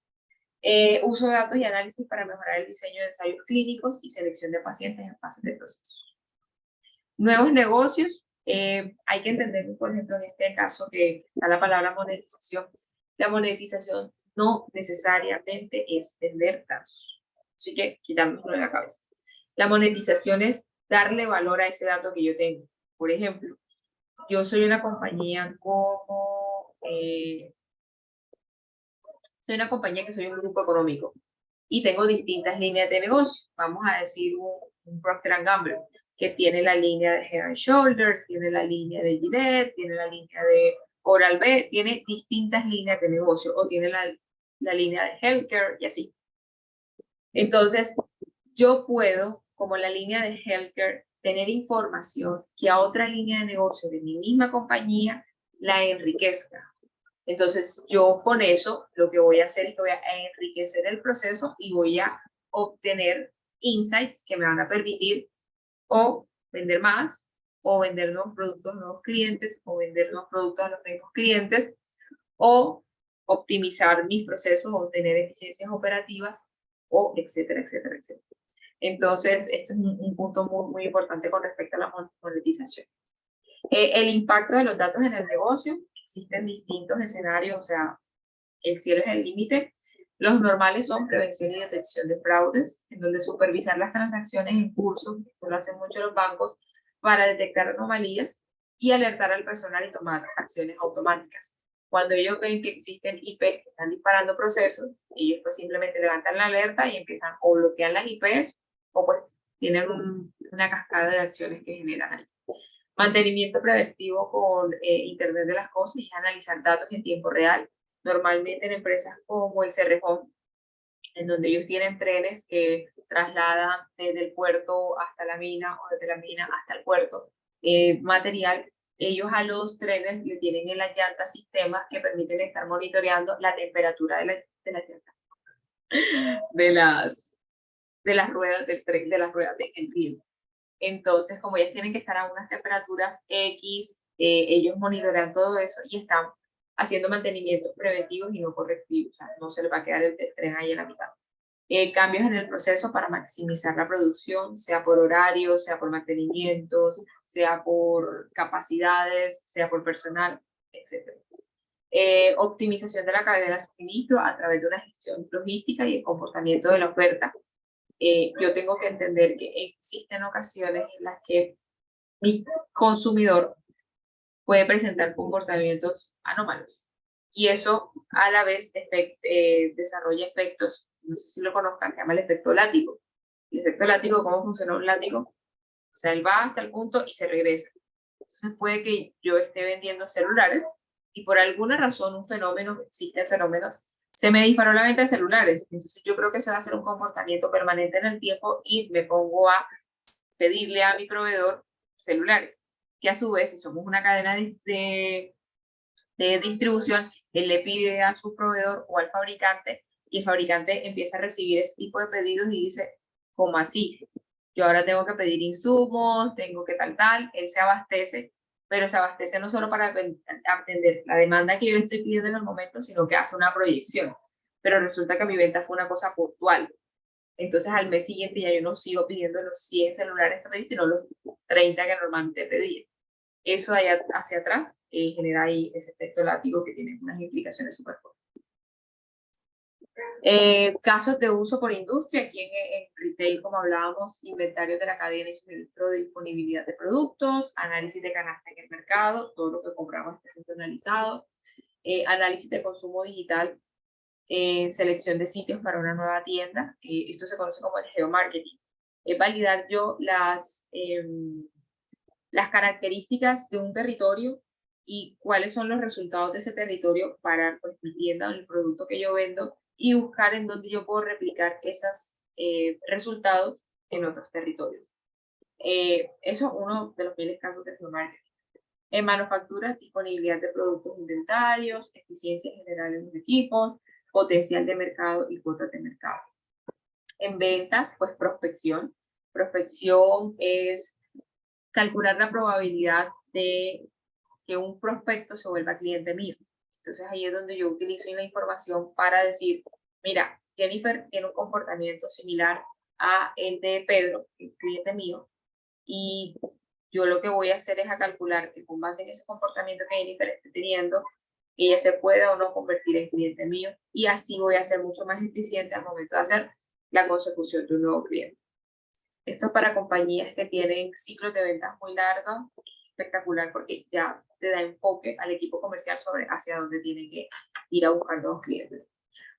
Uso de datos y análisis para mejorar el diseño de ensayos clínicos y selección de pacientes en fases de procesos. Nuevos negocios. Hay que entender, por ejemplo, en este caso que está la palabra monetización. La monetización no necesariamente es vender datos. Así que quitámoslo de la cabeza. La monetización es darle valor a ese dato que yo tengo. Por ejemplo, yo soy una compañía soy una compañía que soy un grupo económico y tengo distintas líneas de negocio. Vamos a decir un Procter & Gamble, que tiene la línea de Head & Shoulders, tiene la línea de Gillette, tiene la línea de Oral-B, tiene distintas líneas de negocio, o tiene la línea de Healthcare y así. Entonces, yo puedo, como la línea de Healthcare, tener información que a otra línea de negocio de mi misma compañía la enriquezca. Entonces, yo con eso lo que voy a hacer es que voy a enriquecer el proceso y voy a obtener insights que me van a permitir o vender más, o vender nuevos productos a nuevos clientes, o vender nuevos productos a los mismos clientes, o optimizar mis procesos, o tener eficiencias operativas, o etcétera, etcétera, etcétera. Entonces, esto es un punto muy, muy importante con respecto a la monetización. El impacto de los datos en el negocio. Existen distintos escenarios, o sea, el cielo es el límite. Los normales son prevención y detección de fraudes, en donde supervisar las transacciones en curso, como lo hacen mucho los bancos, para detectar anomalías y alertar al personal y tomar acciones automáticas. Cuando ellos ven que existen IP que están disparando procesos, ellos pues simplemente levantan la alerta y empiezan o bloquean las IPs o pues tienen una cascada de acciones que generan ahí. Mantenimiento preventivo con Internet de las Cosas y analizar datos en tiempo real, normalmente en empresas como el Cerrejón, en donde ellos tienen trenes que trasladan desde el puerto hasta la mina o desde la mina hasta el puerto material. Ellos a los trenes le tienen en las llantas sistemas que permiten estar monitoreando la temperatura de las llantas, de las ruedas del tren, de las ruedas del riel. Entonces, como ellas tienen que estar a unas temperaturas X, ellos monitorean todo eso y están haciendo mantenimientos preventivos y no correctivos. O sea, no se les va a quedar el tren ahí en la mitad. Cambios en el proceso para maximizar la producción, sea por horario, sea por mantenimientos, sea por capacidades, sea por personal, etc. Optimización de la cadena de suministro a través de una gestión logística y el comportamiento de la oferta. yo tengo que entender que existen ocasiones en las que mi consumidor puede presentar comportamientos anómalos. Y eso a la vez desarrolla efectos, no sé si lo conozcan, se llama el efecto látigo. El efecto látigo, ¿cómo funciona un látigo? O sea, él va hasta el punto y se regresa. Entonces puede que yo esté vendiendo celulares y por alguna razón existen fenómenos, se me disparó la venta de celulares. Entonces yo creo que eso va a ser un comportamiento permanente en el tiempo y me pongo a pedirle a mi proveedor celulares, que a su vez, si somos una cadena de distribución, él le pide a su proveedor o al fabricante y el fabricante empieza a recibir ese tipo de pedidos y dice, ¿cómo así? Yo ahora tengo que pedir insumos, tengo que tal, él se abastece, pero se abastece no solo para atender la demanda que yo le estoy pidiendo en el momento, sino que hace una proyección. Pero resulta que mi venta fue una cosa puntual. Entonces al mes siguiente ya yo no sigo pidiendo los 100 celulares que pedí, sino los 30 que normalmente pedía. Eso allá hacia atrás genera ahí ese efecto látigo que tiene unas implicaciones súper fuertes. Casos de uso por industria, aquí en retail, como hablábamos, inventarios de la cadena y suministro de disponibilidad de productos, análisis de canasta en el mercado, todo lo que compramos está siendo analizado, análisis de consumo digital, selección de sitios para una nueva tienda, esto se conoce como el geomarketing, validar yo las características de un territorio y cuáles son los resultados de ese territorio para pues, mi tienda o el producto que yo vendo y buscar en dónde yo puedo replicar esos resultados en otros territorios. Eso es uno de los miles casos de geomarketing. En manufacturas, disponibilidad de productos, inventarios, eficiencia general en los equipos, potencial de mercado y cuotas de mercado. En ventas, pues prospección. Prospección es calcular la probabilidad de que un prospecto se vuelva cliente mío. Entonces ahí es donde yo utilizo la información para decir, mira, Jennifer tiene un comportamiento similar a el de Pedro, el cliente mío, y yo lo que voy a hacer es a calcular que con base en ese comportamiento que Jennifer esté teniendo, ella se pueda o no convertir en cliente mío, y así voy a ser mucho más eficiente al momento de hacer la consecución de un nuevo cliente. Esto es para compañías que tienen ciclos de ventas muy largos, espectacular porque ya te da enfoque al equipo comercial sobre hacia dónde tienen que ir a buscar nuevos clientes.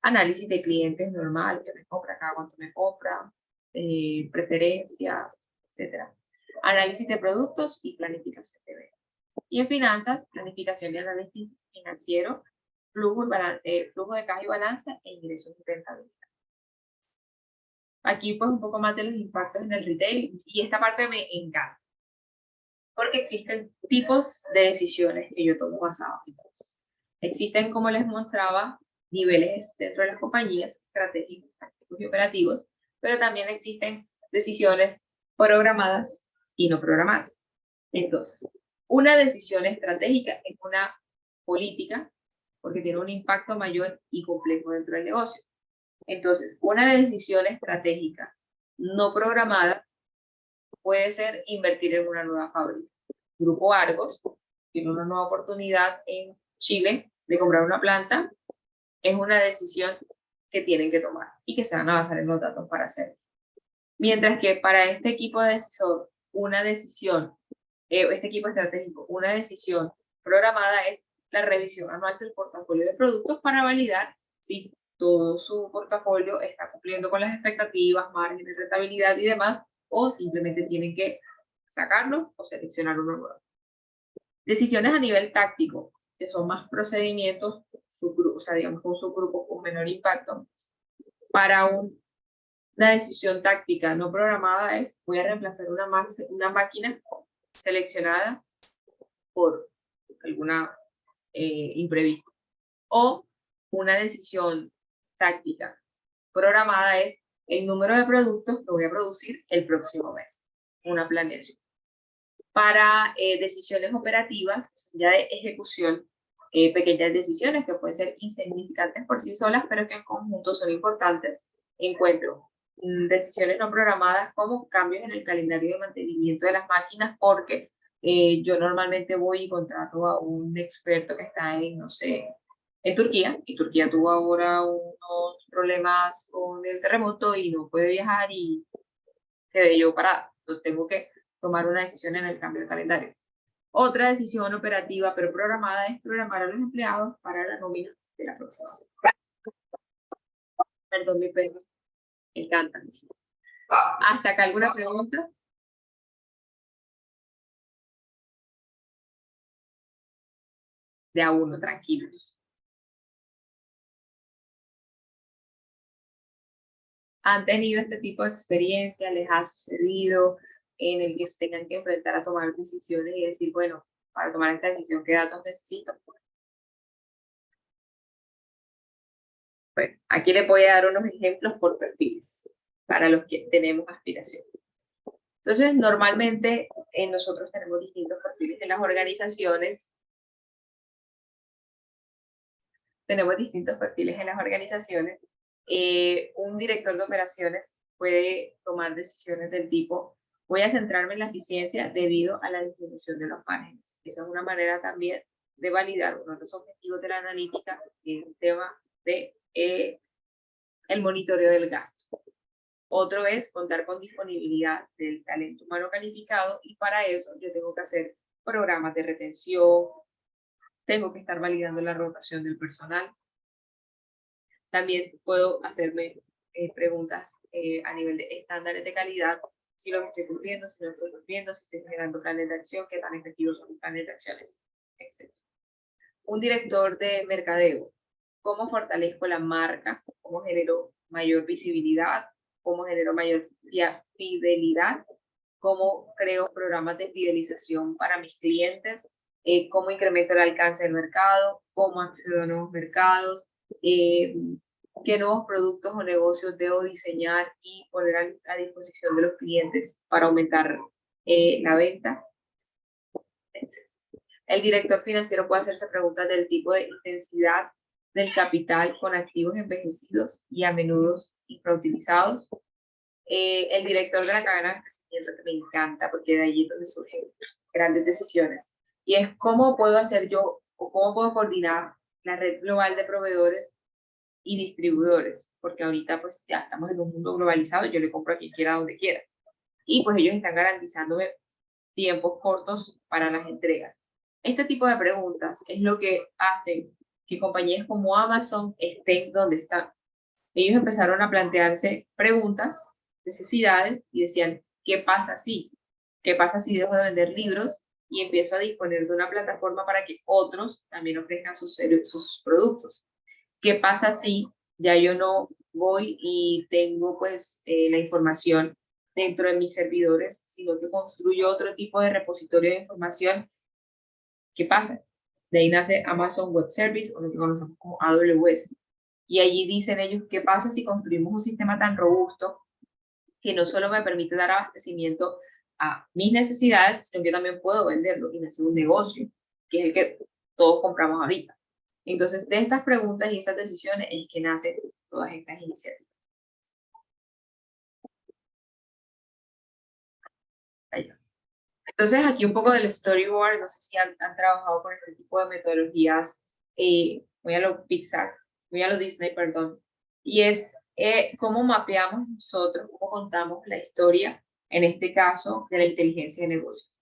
Análisis de clientes normal, que me compra, cada cuánto me compra, preferencias, etc. Análisis de productos y planificación de ventas. Y en finanzas, planificación y análisis financiero, flujo de caja y balanza e ingresos y rentabilidad. Aquí pues un poco más de los impactos en el retail y esta parte me encanta porque existen tipos de decisiones que yo tomo basados en eso. Existen, como les mostraba, niveles dentro de las compañías, estratégicos, tácticos y operativos, pero también existen decisiones programadas y no programadas. Entonces, una decisión estratégica es una política porque tiene un impacto mayor y complejo dentro del negocio. Entonces, una decisión estratégica no programada puede ser invertir en una nueva fábrica. Grupo Argos tiene una nueva oportunidad en Chile de comprar una planta. Es una decisión que tienen que tomar y que se van a basar en los datos para hacerlo. Mientras que para este equipo de decisor, una decisión, este equipo estratégico, una decisión programada es la revisión anual del portafolio de productos para validar si todo su portafolio está cumpliendo con las expectativas, márgenes, rentabilidad y demás, o simplemente tienen que sacarlo o seleccionar uno nuevo. Decisiones a nivel táctico, que son más procedimientos, o sea, digamos, con subgrupos con menor impacto. Para una decisión táctica no programada es, voy a reemplazar una máquina seleccionada por alguna imprevisto. O una decisión táctica programada es el número de productos que voy a producir el próximo mes. Una planeación. Para decisiones operativas, ya de ejecución, pequeñas decisiones que pueden ser insignificantes por sí solas, pero que en conjunto son importantes. Encuentro decisiones no programadas como cambios en el calendario de mantenimiento de las máquinas, porque yo normalmente voy y contrato a un experto que está en, no sé, en Turquía, y Turquía tuvo ahora unos problemas con el terremoto y no puede viajar y quedé yo parada. Entonces tengo que tomar una decisión en el cambio de calendario. Otra decisión operativa pero programada es programar a los empleados para la nómina de la próxima semana. Perdón, mi perro, me encanta. ¿Hasta acá alguna pregunta? De a uno, tranquilos. ¿Han tenido este tipo de experiencia? ¿Les ha sucedido en el que se tengan que enfrentar a tomar decisiones y decir, bueno, para tomar esta decisión, qué datos necesito? Bueno, aquí les voy a dar unos ejemplos por perfiles para los que tenemos aspiraciones. Entonces, normalmente nosotros tenemos distintos perfiles en las organizaciones. Tenemos distintos perfiles en las organizaciones. Un director de operaciones puede tomar decisiones del tipo, voy a centrarme en la eficiencia debido a la disminución de los márgenes. Esa es una manera también de validar uno de los objetivos de la analítica, que es el tema de el monitoreo del gasto. Otro es contar con disponibilidad del talento humano calificado, y para eso yo tengo que hacer programas de retención, tengo que estar validando la rotación del personal. También puedo hacerme preguntas a nivel de estándares de calidad, si lo estoy cumpliendo, si no estoy cumpliendo, si estoy generando planes de acción, qué tan efectivos son los planes de acciones, etc. Un director de mercadeo, ¿cómo fortalezco la marca? ¿Cómo genero mayor visibilidad? ¿Cómo genero mayor fidelidad? ¿Cómo creo programas de fidelización para mis clientes? ¿Cómo incremento el alcance del mercado? ¿Cómo accedo a nuevos mercados? ¿Qué nuevos productos o negocios debo diseñar y poner a disposición de los clientes para aumentar la venta? El director financiero puede hacerse preguntas del tipo de intensidad del capital con activos envejecidos y a menudo infrautilizados. El director de la cadena de abastecimiento, que me encanta porque de allí es donde surgen grandes decisiones, y es cómo puedo hacer yo o cómo puedo coordinar la red global de proveedores y distribuidores, porque ahorita pues ya estamos en un mundo globalizado, yo le compro a quien quiera, donde quiera, y pues ellos están garantizándome tiempos cortos para las entregas. Este tipo de preguntas es lo que hace que compañías como Amazon estén donde están. Ellos empezaron a plantearse preguntas, necesidades, y decían, ¿qué pasa si? ¿Qué pasa si dejo de vender libros y empiezo a disponer de una plataforma para que otros también ofrezcan sus productos? ¿Qué pasa si ya yo no voy y tengo pues la información dentro de mis servidores, sino que construyo otro tipo de repositorio de información? ¿Qué pasa? De ahí nace Amazon Web Service, o lo que conocemos como AWS. Y allí dicen ellos, ¿qué pasa si construimos un sistema tan robusto que no solo me permite dar abastecimiento a mis necesidades, sino que también puedo venderlo y hacer un negocio, que es el que todos compramos ahorita? Entonces, de estas preguntas y esas decisiones es que nacen todas estas iniciativas. Entonces, aquí un poco del storyboard, no sé si han trabajado con este tipo de metodologías, voy a lo Pixar, voy a lo Disney, perdón, y es cómo mapeamos nosotros, cómo contamos la historia, en este caso, de la inteligencia de negocios.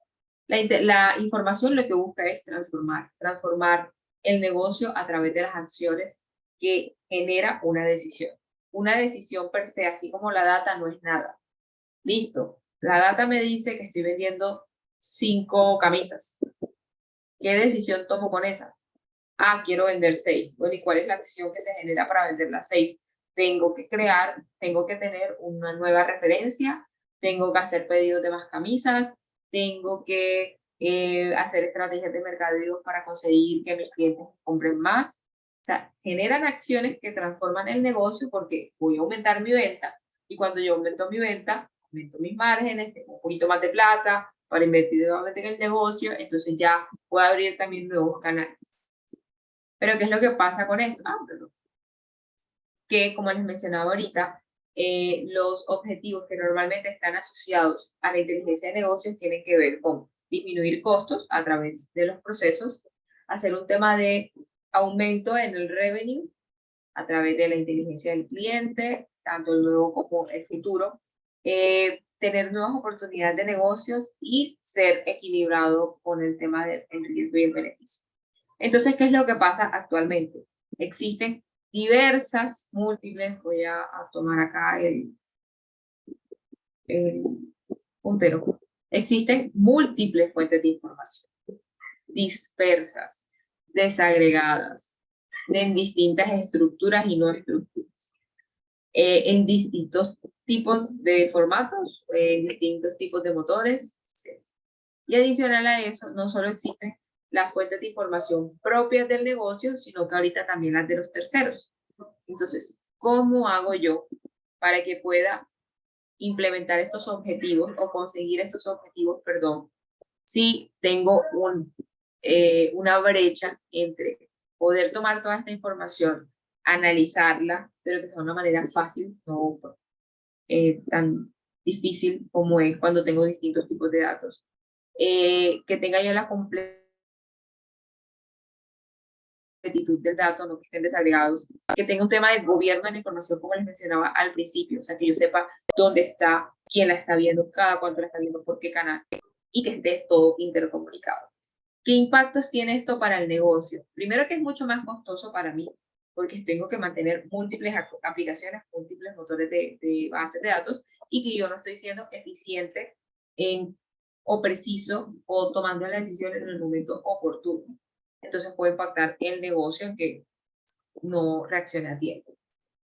La información lo que busca es transformar el negocio a través de las acciones que genera una decisión. Una decisión per se, así como la data, no es nada. Listo, la data me dice que estoy vendiendo 5 camisas. ¿Qué decisión tomo con esas? Ah, quiero vender 6. Bueno, ¿y cuál es la acción que se genera para vender las 6? Tengo que tener una nueva referencia, tengo que hacer pedidos de más camisas, tengo que hacer estrategias de mercadeo para conseguir que mis clientes compren más. O sea, generan acciones que transforman el negocio, porque voy a aumentar mi venta, y cuando yo aumento mi venta, aumento mis márgenes, tengo un poquito más de plata para invertir nuevamente en el negocio, entonces ya puedo abrir también nuevos canales. Pero ¿qué es lo que pasa con esto? Que, como les mencionaba ahorita, los objetivos que normalmente están asociados a la inteligencia de negocios tienen que ver con disminuir costos a través de los procesos, hacer un tema de aumento en el revenue a través de la inteligencia del cliente, tanto el nuevo como el futuro, tener nuevas oportunidades de negocios y ser equilibrado con el tema del riesgo y el beneficio. Entonces, ¿qué es lo que pasa actualmente? Existen diversas, múltiples, voy a tomar acá el puntero, existen múltiples fuentes de información, dispersas, desagregadas, en distintas estructuras y no estructuras, en distintos tipos de formatos, distintos tipos de motores, etc. Y adicional a eso, no solo existen las fuentes de información propias del negocio, sino que ahorita también las de los terceros. Entonces, ¿cómo hago yo para que pueda implementar estos objetivos o conseguir estos objetivos, perdón, si tengo una brecha entre poder tomar toda esta información, analizarla, pero que sea de una manera fácil, no tan difícil como es cuando tengo distintos tipos de datos, que tenga yo la completitud del dato, no que estén desagregados, que tenga un tema de gobierno de la información, como les mencionaba al principio, o sea, que yo sepa dónde está, quién la está viendo, cada cuánto la está viendo, por qué canal, y que esté todo intercomunicado. ¿Qué impactos tiene esto para el negocio? Primero, que es mucho más costoso para mí, porque tengo que mantener múltiples aplicaciones, múltiples motores de bases de datos, y que yo no estoy siendo eficiente o preciso o tomando las decisiones en el momento oportuno. Entonces puede impactar el negocio en que no reaccione a tiempo.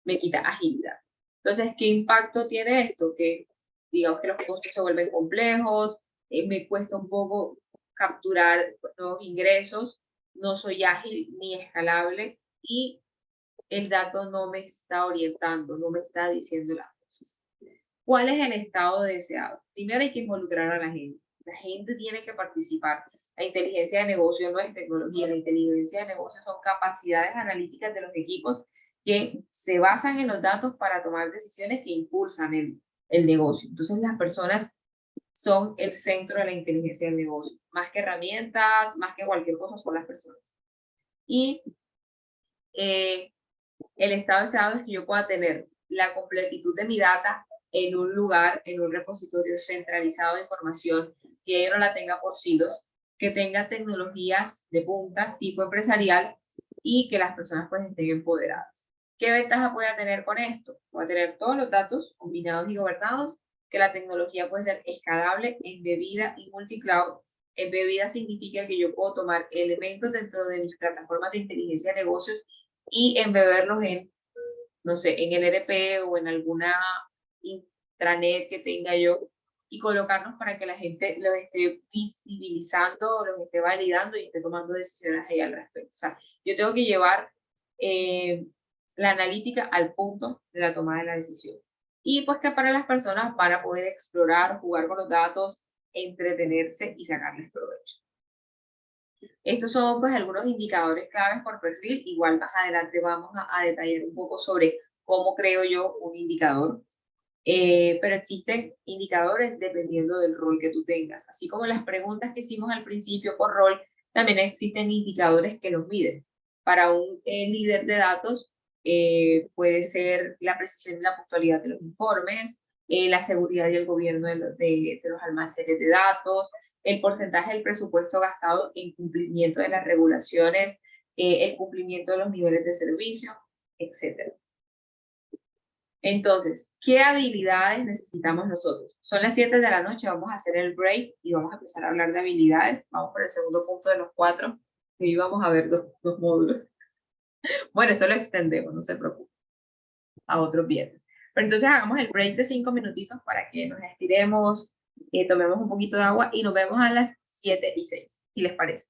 Me quita agilidad. Entonces, ¿qué impacto tiene esto? Que digamos que los costos se vuelven complejos, me cuesta un poco capturar nuevos ingresos, no soy ágil ni escalable y el dato no me está orientando, no me está diciendo las cosas. ¿Cuál es el estado deseado? Primero hay que involucrar a la gente. La gente tiene que participar. La inteligencia de negocio no es tecnología, la inteligencia de negocio son capacidades analíticas de los equipos que se basan en los datos para tomar decisiones que impulsan el negocio. Entonces las personas son el centro de la inteligencia del negocio. Más que herramientas, más que cualquier cosa, son las personas. Y el estado deseado es que yo pueda tener la completitud de mi data en un lugar, en un repositorio centralizado de información, que yo no la tenga por silos, que tenga tecnologías de punta, tipo empresarial, y que las personas pues estén empoderadas. ¿Qué ventaja puede tener con esto? Voy a tener todos los datos combinados y gobernados, que la tecnología puede ser escalable, embebida y multicloud. Embebida significa que yo puedo tomar elementos dentro de mis plataformas de inteligencia de negocios y embeberlos en, no sé, en el ERP o en alguna intranet que tenga yo y colocarnos para que la gente los esté visibilizando, los esté validando y esté tomando decisiones ahí al respecto. O sea, yo tengo que llevar la analítica al punto de la toma de la decisión. Y pues que para las personas van a poder explorar, jugar con los datos, entretenerse y sacarles provecho. Estos son pues algunos indicadores claves por perfil. Igual más adelante vamos a detallar un poco sobre cómo creo yo un indicador. Pero existen indicadores dependiendo del rol que tú tengas. Así como las preguntas que hicimos al principio por rol, también existen indicadores que los miden. Para un líder de datos puede ser la precisión y la puntualidad de los informes, la seguridad y el gobierno de los almacenes de datos, el porcentaje del presupuesto gastado en cumplimiento de las regulaciones, el cumplimiento de los niveles de servicio, etc. Entonces, ¿qué habilidades necesitamos nosotros? Son las 7 de la noche, vamos a hacer el break y vamos a empezar a hablar de habilidades. Vamos por el segundo punto de los 4, que hoy vamos a ver dos módulos. Bueno, esto lo extendemos, no se preocupe, a otros viernes. Pero entonces hagamos el break de 5 minutitos para que nos estiremos, tomemos un poquito de agua y nos vemos a las 7:06, si les parece.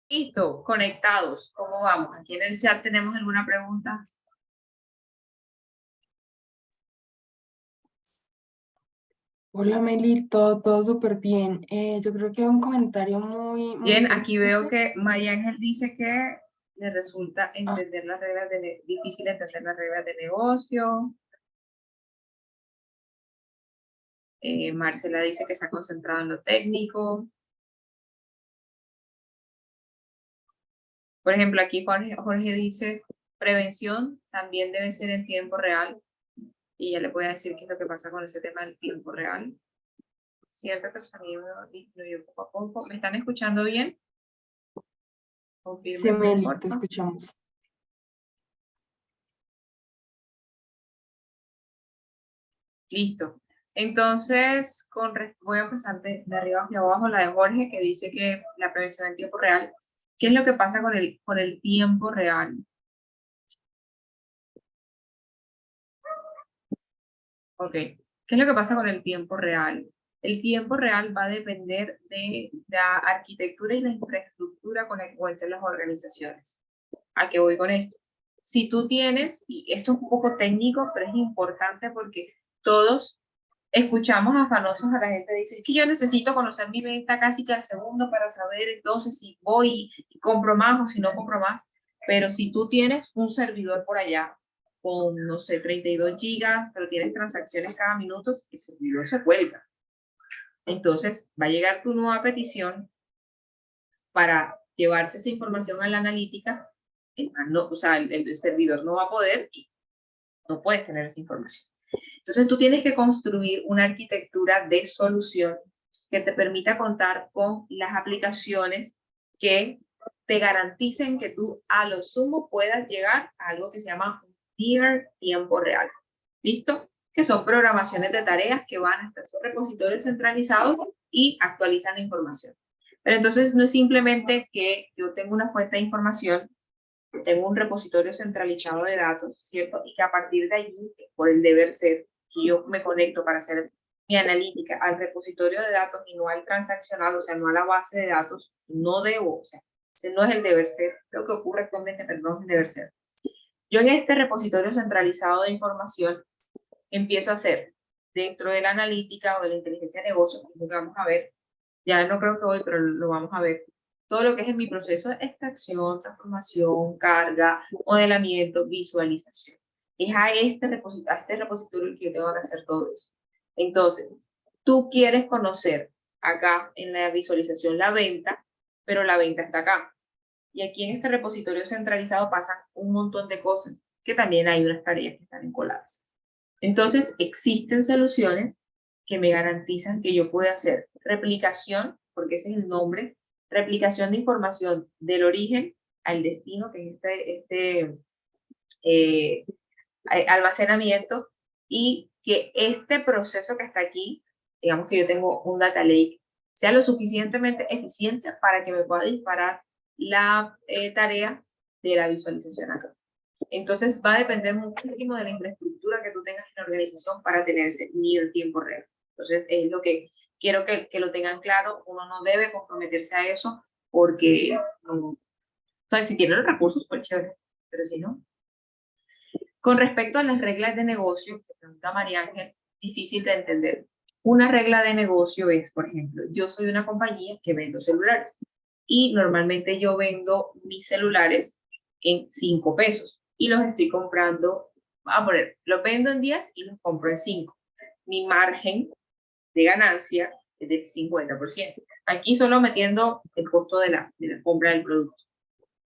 Listo, conectados. ¿Cómo vamos? Aquí en el chat tenemos alguna pregunta. Hola Meli, todo súper bien. Yo creo que hay un comentario muy Bien, aquí veo importante. que María Ángel dice que le resulta entender las reglas difícil entender las reglas de negocio. Marcela dice que se ha concentrado en lo técnico. Por ejemplo, aquí Jorge dice, prevención también debe ser en tiempo real. Y ya le voy a decir qué es lo que pasa con ese tema del tiempo real. Cierto que el sonido disminuyó poco a poco. ¿Me están escuchando bien? Sí, Confírmenme, Meli, te porfa. escuchamos. Listo. Entonces, voy a empezar de arriba hacia abajo, la de Jorge, que dice que la prevención en tiempo real. ¿Qué es lo que pasa con el tiempo real? Ok. ¿Qué es lo que pasa con el tiempo real? El tiempo real va a depender de la arquitectura y la infraestructura con la que cuenten las organizaciones. ¿A qué voy con esto? Si tú tienes, y esto es un poco técnico, pero es importante porque todos escuchamos afanosos a la gente que dice, es que yo necesito conocer mi venta casi que al segundo para saber entonces si voy y compro más o si no compro más. Pero si tú tienes un servidor por allá con, no sé, 32 gigas, pero tienes transacciones cada minuto, el servidor se cuelga. Entonces va a llegar tu nueva petición para llevarse esa información a la analítica, no, o sea, el servidor no va a poder y no puedes tener esa información. Entonces tú tienes que construir una arquitectura de solución que te permita contar con las aplicaciones que te garanticen que tú a lo sumo puedas llegar a algo que se llama near tiempo real. ¿Listo? Que son programaciones de tareas que van hasta esos repositorios centralizados y actualizan la información. Pero entonces no es simplemente que yo tengo una fuente de información, tengo un repositorio centralizado de datos, ¿cierto? Y que a partir de allí, por el deber ser, que yo me conecto para hacer mi analítica al repositorio de datos y no al transaccional, o sea, no a la base de datos, no debo, o sea, ese no es el deber ser, lo que ocurre actualmente, pero no es el deber ser. Yo en este repositorio centralizado de información empiezo a hacer dentro de la analítica o de la inteligencia de negocios, que vamos a ver, ya no creo que hoy, pero lo vamos a ver, todo lo que es en mi proceso de extracción, transformación, carga, modelamiento, visualización. Es a este repositorio que yo tengo que hacer todo eso. Entonces, tú quieres conocer acá en la visualización la venta, pero la venta está acá. Y aquí en este repositorio centralizado pasan un montón de cosas, que también hay unas tareas que están encoladas. Entonces, existen soluciones que me garantizan que yo pueda hacer replicación, porque ese es el nombre, replicación de información del origen al destino, que es eh, almacenamiento, y que este proceso que está aquí, digamos que yo tengo un data lake, sea lo suficientemente eficiente para que me pueda disparar la tarea de la visualización acá. Entonces va a depender muchísimo de la infraestructura que tú tengas en la organización para tener ese nivel tiempo real. Entonces es lo que quiero que lo tengan claro. Uno no debe comprometerse a eso porque, no, pues si tiene los recursos, pues chévere, pero si no. Con respecto a las reglas de negocio, que pregunta María Ángel, difícil de entender. Una regla de negocio es, por ejemplo, yo soy una compañía que vendo celulares y normalmente yo vendo mis celulares en 5 pesos y los estoy comprando, a poner, los vendo en 10 y los compro en 5. Mi margen de ganancia es del 50%. Aquí solo metiendo el costo de la compra del producto.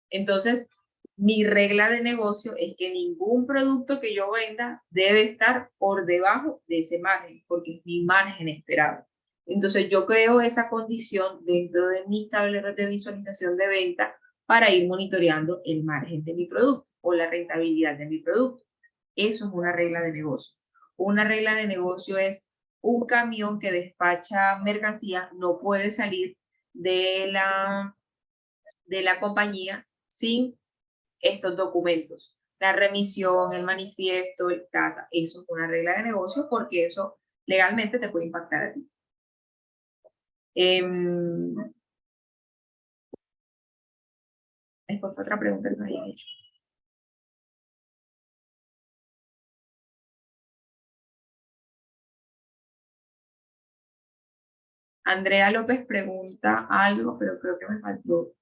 Entonces, mi regla de negocio es que ningún producto que yo venda debe estar por debajo de ese margen, porque es mi margen esperado. Entonces, yo creo esa condición dentro de mis tableros de visualización de venta para ir monitoreando el margen de mi producto o la rentabilidad de mi producto. Eso es una regla de negocio. Una regla de negocio es un camión que despacha mercancía no puede salir de la compañía sin estos documentos. La remisión, el manifiesto, el data, eso es una regla de negocio porque eso legalmente te puede impactar a ti. Después fue otra pregunta que me habían hecho. Andrea López pregunta algo, pero creo que me faltó.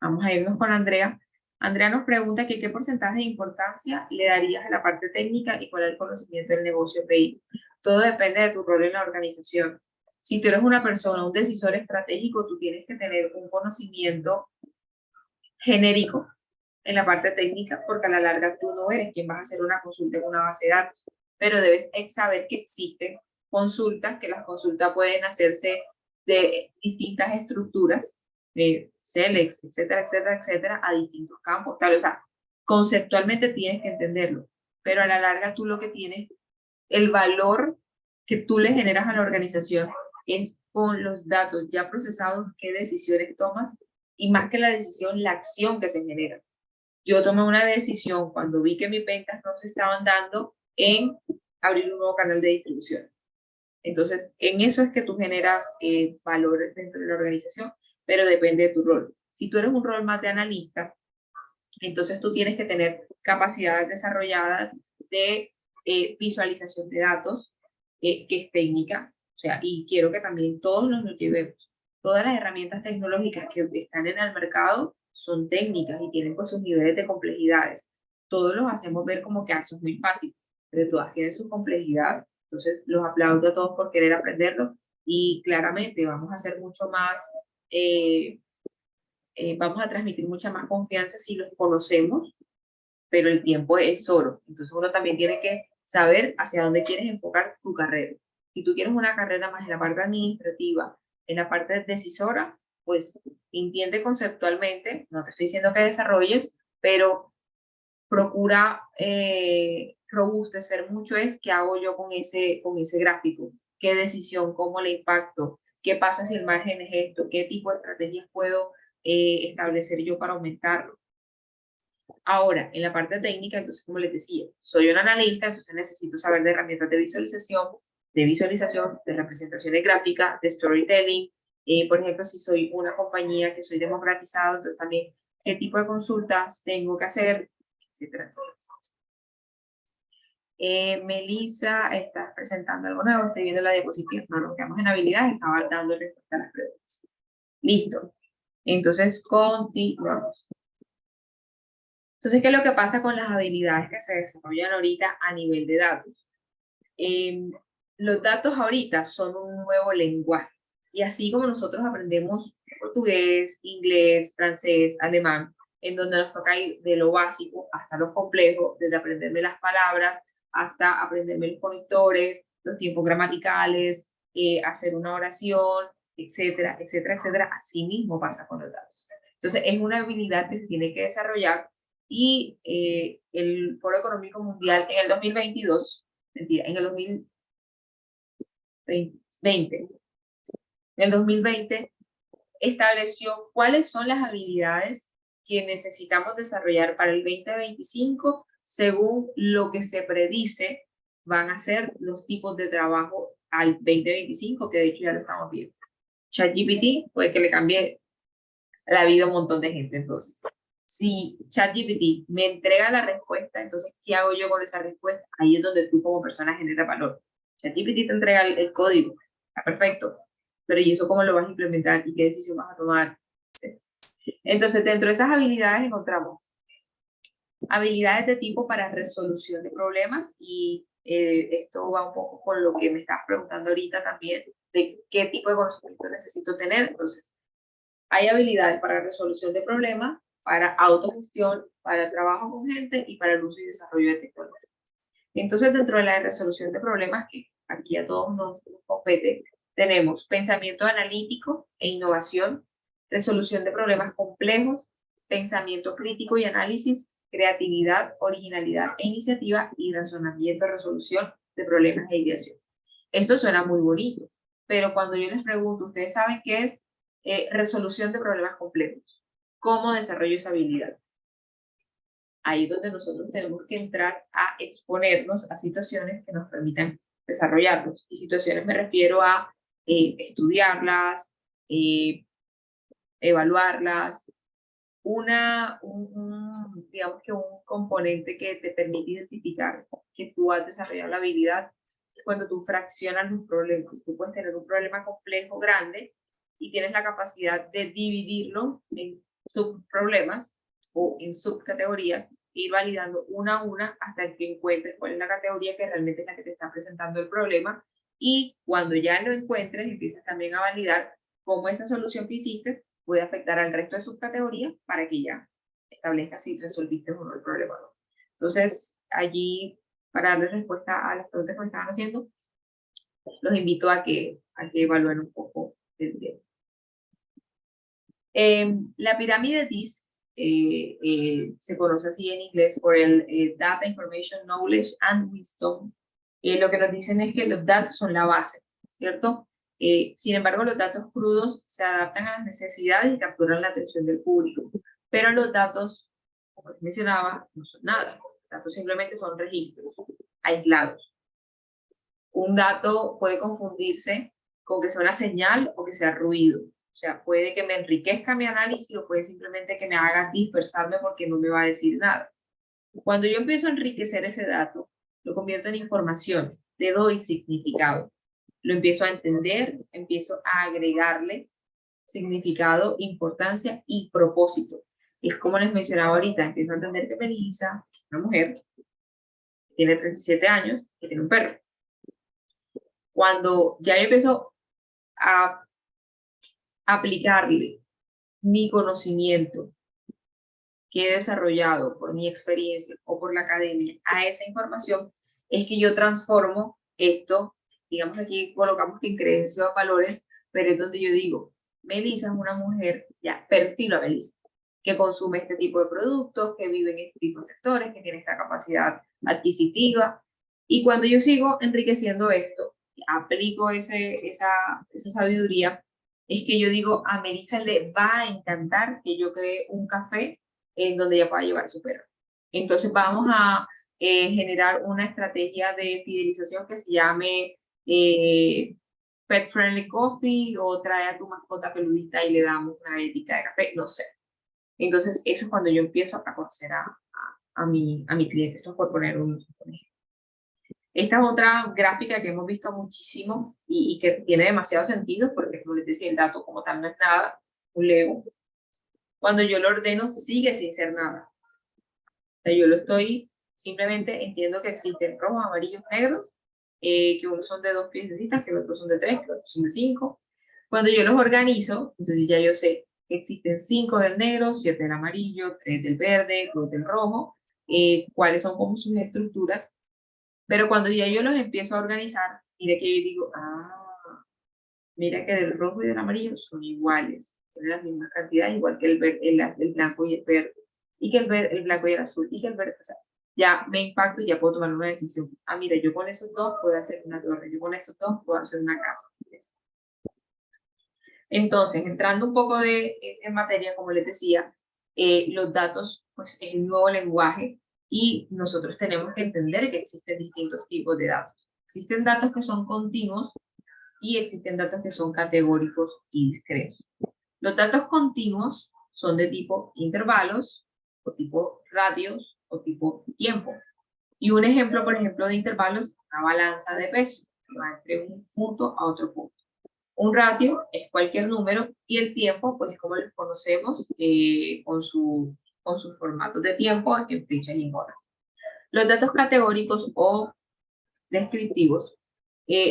Vamos a irnos con Andrea. Andrea nos pregunta que qué porcentaje de importancia le darías a la parte técnica y cuál es el conocimiento del negocio PI. Todo depende de tu rol en la organización. Si tú eres una persona, un decisor estratégico, tú tienes que tener un conocimiento genérico en la parte técnica, porque a la larga tú no eres quien vas a hacer una consulta en una base de datos, pero debes saber que existen consultas, que las consultas pueden hacerse de distintas estructuras, Selex, etcétera, etcétera, etcétera, a distintos campos, tal, o sea, conceptualmente tienes que entenderlo, pero a la larga tú lo que tienes, el valor que tú le generas a la organización es con los datos ya procesados, qué decisiones tomas, y más que la decisión, la acción que se genera. Yo tomé una decisión cuando vi que mis ventas no se estaban dando en abrir un nuevo canal de distribución. Entonces, en eso es que tú generas valor dentro de la organización, pero depende de tu rol. Si tú eres un rol más de analista, entonces tú tienes que tener capacidades desarrolladas de visualización de datos, que es técnica, o sea, y quiero que también todos nos lo llevemos. Todas las herramientas tecnológicas que están en el mercado son técnicas y tienen pues sus niveles de complejidades. Todos los hacemos ver como que eso es muy fácil, pero todas tienen su complejidad. Entonces los aplaudo a todos por querer aprenderlo y claramente vamos a hacer mucho más, vamos a transmitir mucha más confianza si los conocemos, pero el tiempo es oro. Entonces uno también tiene que saber hacia dónde quieres enfocar tu carrera. Si tú quieres una carrera más en la parte administrativa, en la parte decisora, pues entiende conceptualmente, no te estoy diciendo que desarrolles, pero procura robustecer mucho es qué hago yo con ese gráfico, qué decisión, cómo le impacto, qué pasa si el margen es esto, qué tipo de estrategias puedo establecer yo para aumentarlo. Ahora, en la parte técnica, entonces, como les decía, soy un analista, entonces necesito saber de herramientas de visualización, de representaciones gráficas, de storytelling. Por ejemplo, si soy una compañía que soy democratizado, entonces también qué tipo de consultas tengo que hacer, etcétera, etcétera. Melissa, estás presentando algo nuevo, estoy viendo la diapositiva, no nos quedamos en habilidades, estaba dando respuesta a las preguntas. Listo. Entonces, continuamos. Entonces, ¿qué es lo que pasa con las habilidades que se desarrollan ahorita a nivel de datos? Los datos ahorita son un nuevo lenguaje. Y así como nosotros aprendemos portugués, inglés, francés, alemán, en donde nos toca ir de lo básico hasta lo complejo, desde aprenderme las palabras hasta aprenderme los conectores, los tiempos gramaticales, hacer una oración, etcétera, etcétera, etcétera. Así mismo pasa con los datos. Entonces, es una habilidad que se tiene que desarrollar y el Foro Económico Mundial en el 2022, mentira, en el 2020, en el 2020 estableció cuáles son las habilidades que necesitamos desarrollar para el 2025 según lo que se predice van a ser los tipos de trabajo al 2025, que de hecho ya lo estamos viendo. ChatGPT puede que le cambie la vida a un montón de gente, entonces. Si ChatGPT me entrega la respuesta, entonces, ¿qué hago yo con esa respuesta? Ahí es donde tú como persona generas valor. ChatGPT te entrega el código, está perfecto, pero ¿y eso cómo lo vas a implementar? ¿Y qué decisión vas a tomar? Entonces, dentro de esas habilidades encontramos habilidades de tipo para resolución de problemas y esto va un poco con lo que me estás preguntando ahorita también, de qué tipo de conocimiento necesito tener. Entonces, hay habilidades para resolución de problemas, para autogestión, para trabajo con gente y para el uso y desarrollo de tecnología. Entonces, dentro de la resolución de problemas, que aquí a todos nos compete, tenemos pensamiento analítico e innovación, resolución de problemas complejos, pensamiento crítico y análisis, creatividad, originalidad e iniciativa y razonamiento, resolución de problemas e ideación. Esto suena muy bonito, pero cuando yo les pregunto, ¿ustedes saben qué es resolución de problemas complejos? ¿Cómo desarrollo esa habilidad? Ahí es donde nosotros tenemos que entrar a exponernos a situaciones que nos permitan desarrollarlos. Y situaciones me refiero a estudiarlas, evaluarlas. Digamos que un componente que te permite identificar que tú has desarrollado la habilidad es cuando tú fraccionas los problemas. Tú puedes tener un problema complejo, grande, y tienes la capacidad de dividirlo en subproblemas o en subcategorías, e ir validando una a una hasta que encuentres cuál es la categoría que realmente es la que te está presentando el problema. Y cuando ya lo encuentres, empiezas también a validar cómo esa solución que hiciste puede afectar al resto de subcategorías para que ya establezcas si resolviste o no el problema. Entonces, allí, para darles respuesta a las preguntas que me estaban haciendo, los invito a que evalúen un poco el tema. La pirámide DISC se conoce así en inglés por el Data, Information, Knowledge and Wisdom. Lo que nos dicen es que los datos son la base, ¿cierto? Sin embargo, los datos crudos se adaptan a las necesidades y capturan la atención del público. Pero los datos, como les mencionaba, no son nada. Los datos simplemente son registros aislados. Un dato puede confundirse con que sea una señal o que sea ruido. O sea, puede que me enriquezca mi análisis o puede simplemente que me haga dispersarme porque no me va a decir nada. Cuando yo empiezo a enriquecer ese dato, lo convierto en información, le doy significado. Lo empiezo a entender, empiezo a agregarle significado, importancia y propósito. Es como les mencionaba ahorita, empiezo a entender que Melissa, una mujer, tiene 37 años y tiene un perro. Cuando ya yo empiezo a aplicarle mi conocimiento que he desarrollado por mi experiencia o por la academia a esa información, es que yo transformo esto, digamos aquí colocamos que en creencias o valores, pero es donde yo digo, Melissa es una mujer, ya perfilo a Melissa, que consume este tipo de productos, que vive en este tipo de sectores, que tiene esta capacidad adquisitiva, y cuando yo sigo enriqueciendo esto, aplico esa sabiduría, es que yo digo, a Melissa le va a encantar que yo cree un café en donde ella pueda llevar su perro. Entonces vamos a generar una estrategia de fidelización que se llame Pet Friendly Coffee, o trae a tu mascota peludita y le damos una galletita de café, no sé. Entonces eso es cuando yo empiezo a conocer a mi cliente. Esto es por poner un ejemplo. Esta es otra gráfica que hemos visto muchísimo y que tiene demasiado sentido porque, como les decía, el dato como tal no es nada, un Lego. Cuando yo lo ordeno, sigue sin ser nada. O sea, yo lo estoy, simplemente entiendo que existen rojos, amarillos, negros, que unos son de 2 piececitas, que los otros son de 3, que los otros son de 5. Cuando yo los organizo, entonces ya yo sé que existen 5 del negro, 7 del amarillo, 3 del verde, 2 del rojo, cuáles son como sus estructuras. Pero cuando ya yo los empiezo a organizar, mira que yo digo, mira que del rojo y del amarillo son iguales, tienen las mismas cantidades, igual que el blanco y el verde, y que el blanco y el azul, y que el verde, o sea, ya me impacto y ya puedo tomar una decisión. Mira, yo con esos dos puedo hacer una torre, yo con estos dos puedo hacer una casa. Entonces, entrando un poco en materia, como les decía, los datos, pues es un nuevo lenguaje y nosotros tenemos que entender que existen distintos tipos de datos. Existen datos que son continuos y existen datos que son categóricos y discretos. Los datos continuos son de tipo intervalos, o tipo radios, o tipo tiempo. Y un ejemplo, por ejemplo, de intervalos, una balanza de peso, que va entre un punto a otro punto. Un ratio es cualquier número y el tiempo, pues como los conocemos, con sus formatos de tiempo en fechas y en horas. Los datos categóricos o descriptivos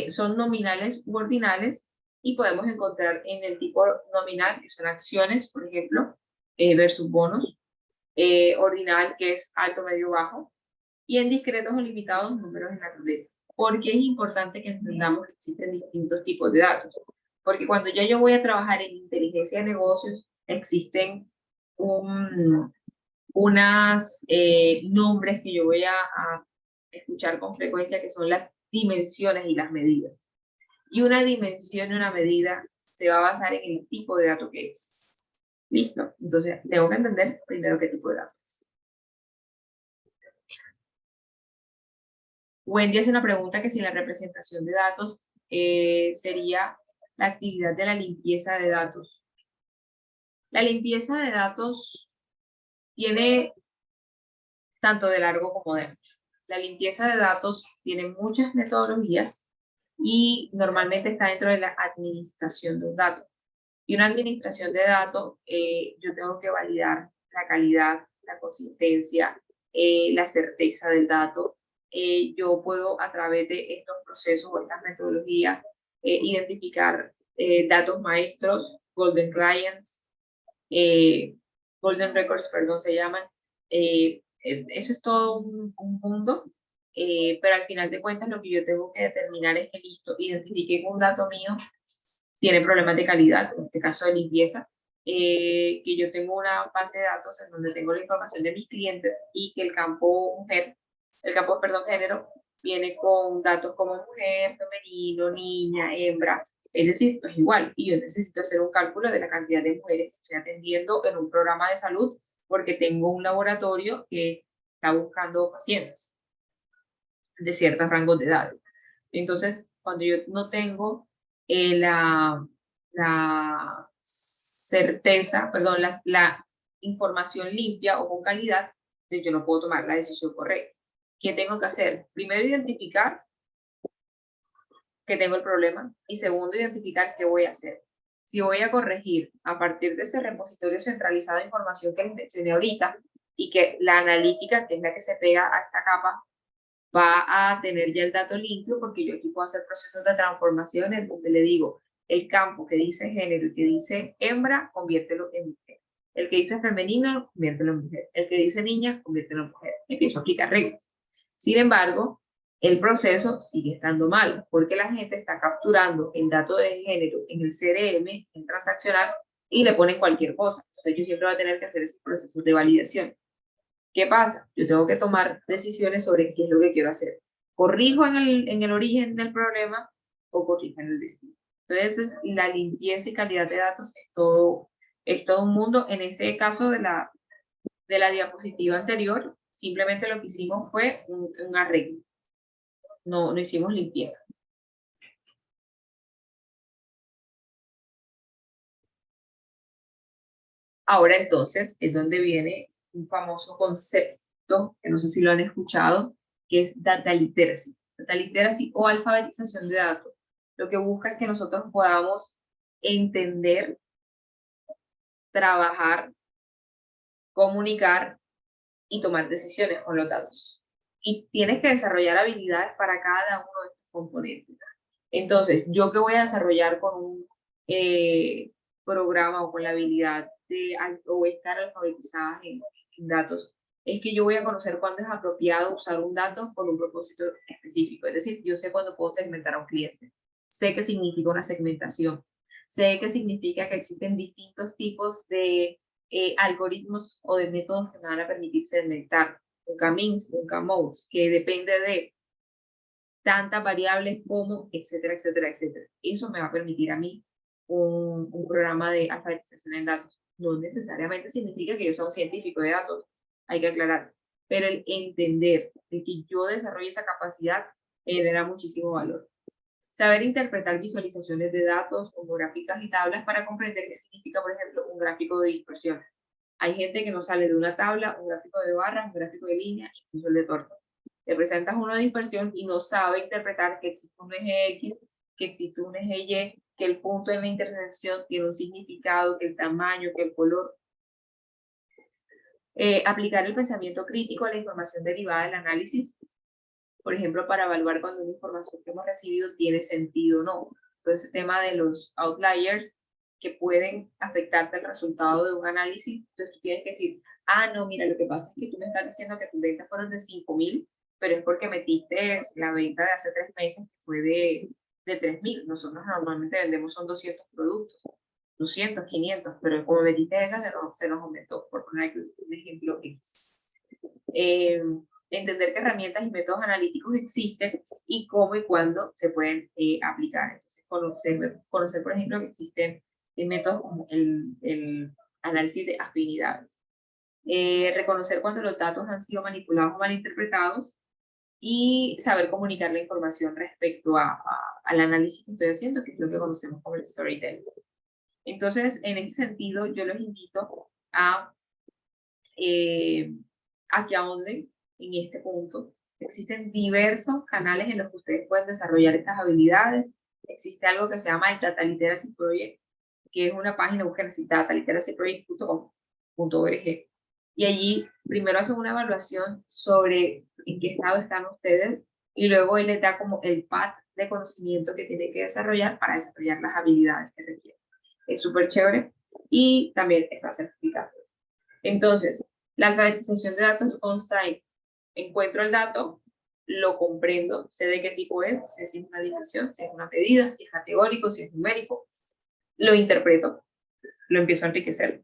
son nominales u ordinales y podemos encontrar en el tipo nominal, que son acciones, por ejemplo, versus bonos, ordinal, que es alto, medio, bajo, y en discretos o limitados, números en la ruleta. ¿Por qué es importante que entendamos que existen distintos tipos de datos? Porque cuando ya yo voy a trabajar en inteligencia de negocios, existen unas nombres que yo voy a escuchar con frecuencia, que son las dimensiones y las medidas. Y una dimensión y una medida se va a basar en el tipo de dato que es. ¿Listo? Entonces, tengo que entender primero qué tipo de datos es. Wendy hace una pregunta que si la representación de datos sería la actividad de la limpieza de datos. La limpieza de datos tiene tanto de largo como de ancho. La limpieza de datos tiene muchas metodologías y normalmente está dentro de la administración de un dato. Y una administración de datos, yo tengo que validar la calidad, la consistencia, la certeza del dato. Yo puedo a través de estos procesos o estas metodologías identificar datos maestros, golden clients, golden records, perdón, se llaman. Eso es todo un mundo, pero al final de cuentas lo que yo tengo que determinar es que listo, identifiqué que un dato mío tiene problemas de calidad, en este caso de limpieza, que yo tengo una base de datos en donde tengo la información de mis clientes y que el campo mujer, perdón, género, viene con datos como mujer, femenino, niña, hembra, es decir, pues igual, y yo necesito hacer un cálculo de la cantidad de mujeres que estoy atendiendo en un programa de salud porque tengo un laboratorio que está buscando pacientes de ciertos rangos de edades. Entonces, cuando yo no tengo la certeza, perdón, la información limpia o con calidad, entonces yo no puedo tomar la decisión correcta. ¿Qué tengo que hacer? Primero, identificar que tengo el problema y segundo, identificar qué voy a hacer. Si voy a corregir a partir de ese repositorio centralizado de información que les mencioné ahorita y que la analítica, que es la que se pega a esta capa, va a tener ya el dato limpio porque yo aquí puedo hacer procesos de transformación en donde le digo el campo que dice género y que dice hembra, conviértelo en mujer. El que dice femenino, conviértelo en mujer. El que dice niña, conviértelo en mujer. Empiezo a aplicar reglas. Sin embargo, el proceso sigue estando mal porque la gente está capturando el dato de género en el CRM, en transaccional, y le ponen cualquier cosa. Entonces yo siempre voy a tener que hacer esos procesos de validación. ¿Qué pasa? Yo tengo que tomar decisiones sobre qué es lo que quiero hacer. ¿Corrijo en el origen del problema o corrijo en el destino? Entonces, la limpieza y calidad de datos es todo un mundo. En ese caso de la diapositiva anterior, simplemente lo que hicimos fue un arreglo. No hicimos limpieza. Ahora entonces es donde viene un famoso concepto, que no sé si lo han escuchado, que es data literacy. Data literacy o alfabetización de datos. Lo que busca es que nosotros podamos entender, trabajar, comunicar y tomar decisiones con los datos. Y tienes que desarrollar habilidades para cada uno de estos componentes. Entonces, ¿yo qué voy a desarrollar con un programa o con la habilidad de o estar alfabetizada en datos? Es que yo voy a conocer cuándo es apropiado usar un dato con un propósito específico. Es decir, yo sé cuándo puedo segmentar a un cliente. Sé qué significa una segmentación. Sé qué significa que existen distintos tipos de algoritmos o de métodos que me van a permitir segmentar. Un K-means, un K-modes, que depende de tantas variables como, etcétera, etcétera, etcétera. Eso me va a permitir a mí un programa de alfabetización en datos. No necesariamente significa que yo sea un científico de datos, hay que aclarar, pero el entender, el que yo desarrolle esa capacidad, genera muchísimo valor. Saber interpretar visualizaciones de datos como gráficas y tablas para comprender qué significa, por ejemplo, un gráfico de dispersión. Hay gente que no sale de una tabla, un gráfico de barras, un gráfico de línea, incluso el de torta. Le presentas una dispersión y no sabe interpretar que existe un eje X, que existe un eje Y, que el punto en la intersección tiene un significado, que el tamaño, que el color. Aplicar el pensamiento crítico a la información derivada del análisis, por ejemplo, para evaluar cuando una información que hemos recibido tiene sentido o no. Entonces, el tema de los outliers que pueden afectarte el resultado de un análisis, entonces tú tienes que decir, ah, no, mira, lo que pasa es que tú me estás diciendo que tus ventas fueron de 5.000, pero es porque metiste la venta de hace 3 meses que fue de 3.000. Nosotros normalmente vendemos son 200 productos, 200, 500, pero como metiste esas, se nos aumentó, por poner un ejemplo X. Entender qué herramientas y métodos analíticos existen y cómo y cuándo se pueden aplicar. Entonces, conocer, por ejemplo, que existen métodos como el análisis de afinidades. Reconocer cuando los datos han sido manipulados o malinterpretados y saber comunicar la información respecto al análisis que estoy haciendo, que es lo que conocemos como el storytelling. Entonces, en este sentido, yo los invito a que ahonden en este punto. Existen diversos canales en los que ustedes pueden desarrollar estas habilidades. Existe algo que se llama el Data Literacy Project, que es una página, busquen así, dataliteracyproject.com.org, y allí primero hacen una evaluación sobre en qué estado están ustedes, y luego él les da como el path de conocimiento que tienen que desarrollar para desarrollar las habilidades que requieren. Es súper chévere y también está certificado. Entonces, la alfabetización de datos consta en encuentro el dato, lo comprendo, sé de qué tipo es, sé si es una dimensión, si es una medida, si es categórico, si es numérico, lo interpreto, lo empiezo a enriquecer,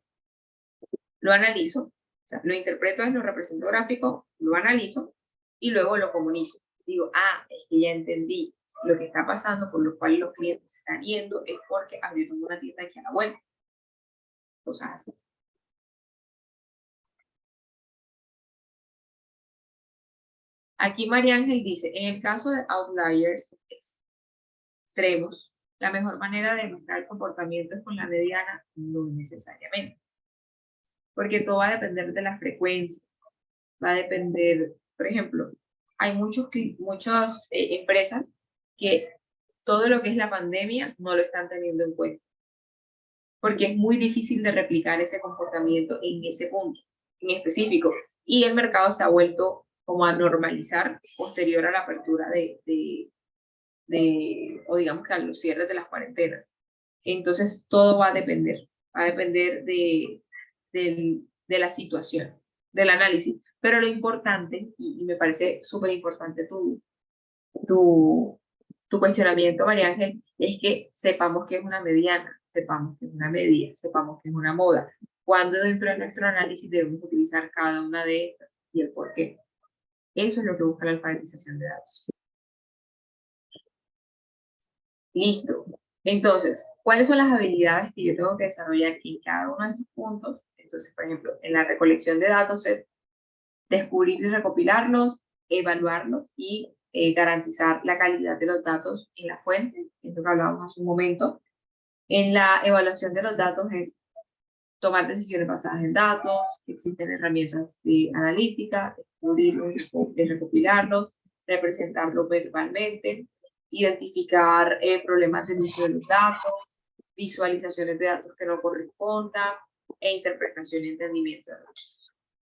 lo analizo, o sea, lo interpreto, lo represento gráfico, lo analizo y luego lo comunico. Digo, es que ya entendí lo que está pasando, por lo cual los clientes se están yendo, es porque abrieron una tienda aquí a la vuelta. Cosas así. Aquí María Ángel dice, en el caso de outliers extremos, la mejor manera de mostrar el comportamiento es con la mediana, no necesariamente. Porque todo va a depender de la frecuencia, va a depender, por ejemplo, hay muchas empresas que todo lo que es la pandemia no lo están teniendo en cuenta, porque es muy difícil de replicar ese comportamiento en ese punto en específico, y el mercado se ha vuelto como a normalizar posterior a la apertura o digamos que a los cierres de las cuarentenas. Entonces todo va a depender de la situación, del análisis. Pero lo importante, y me parece súper importante tu cuestionamiento, María Ángel, es que sepamos que es una mediana, sepamos que es una media, sepamos que es una moda. Cuando dentro de nuestro análisis debemos utilizar cada una de estas y el por qué. Eso es lo que busca la alfabetización de datos. Listo. Entonces, ¿cuáles son las habilidades que yo tengo que desarrollar en cada uno de estos puntos? Entonces, por ejemplo, en la recolección de datos, descubrir y recopilarlos, evaluarlos y garantizar la calidad de los datos en la fuente, es lo que hablábamos hace un momento. En la evaluación de los datos es tomar decisiones basadas en datos, existen herramientas de analítica, descubrirlos, recopilarlos, representarlos verbalmente, identificar problemas de uso de los datos, visualizaciones de datos que no correspondan, e interpretación y entendimiento de datos.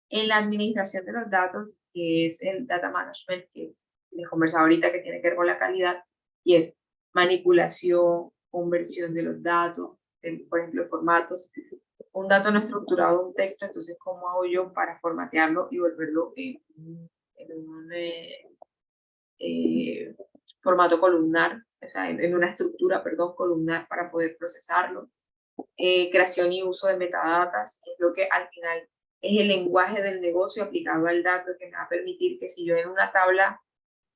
En la administración de los datos, que es el data management, que les conversaba ahorita, que tiene que ver con la calidad, y es manipulación, conversión de los datos, por ejemplo, formatos. Un dato no estructurado, un texto, entonces, ¿cómo hago yo para formatearlo y volverlo en un formato columnar, o sea, en una estructura, perdón, columnar para poder procesarlo? Creación y uso de metadatas, es lo que al final es el lenguaje del negocio aplicado al dato, que me va a permitir que si yo en una tabla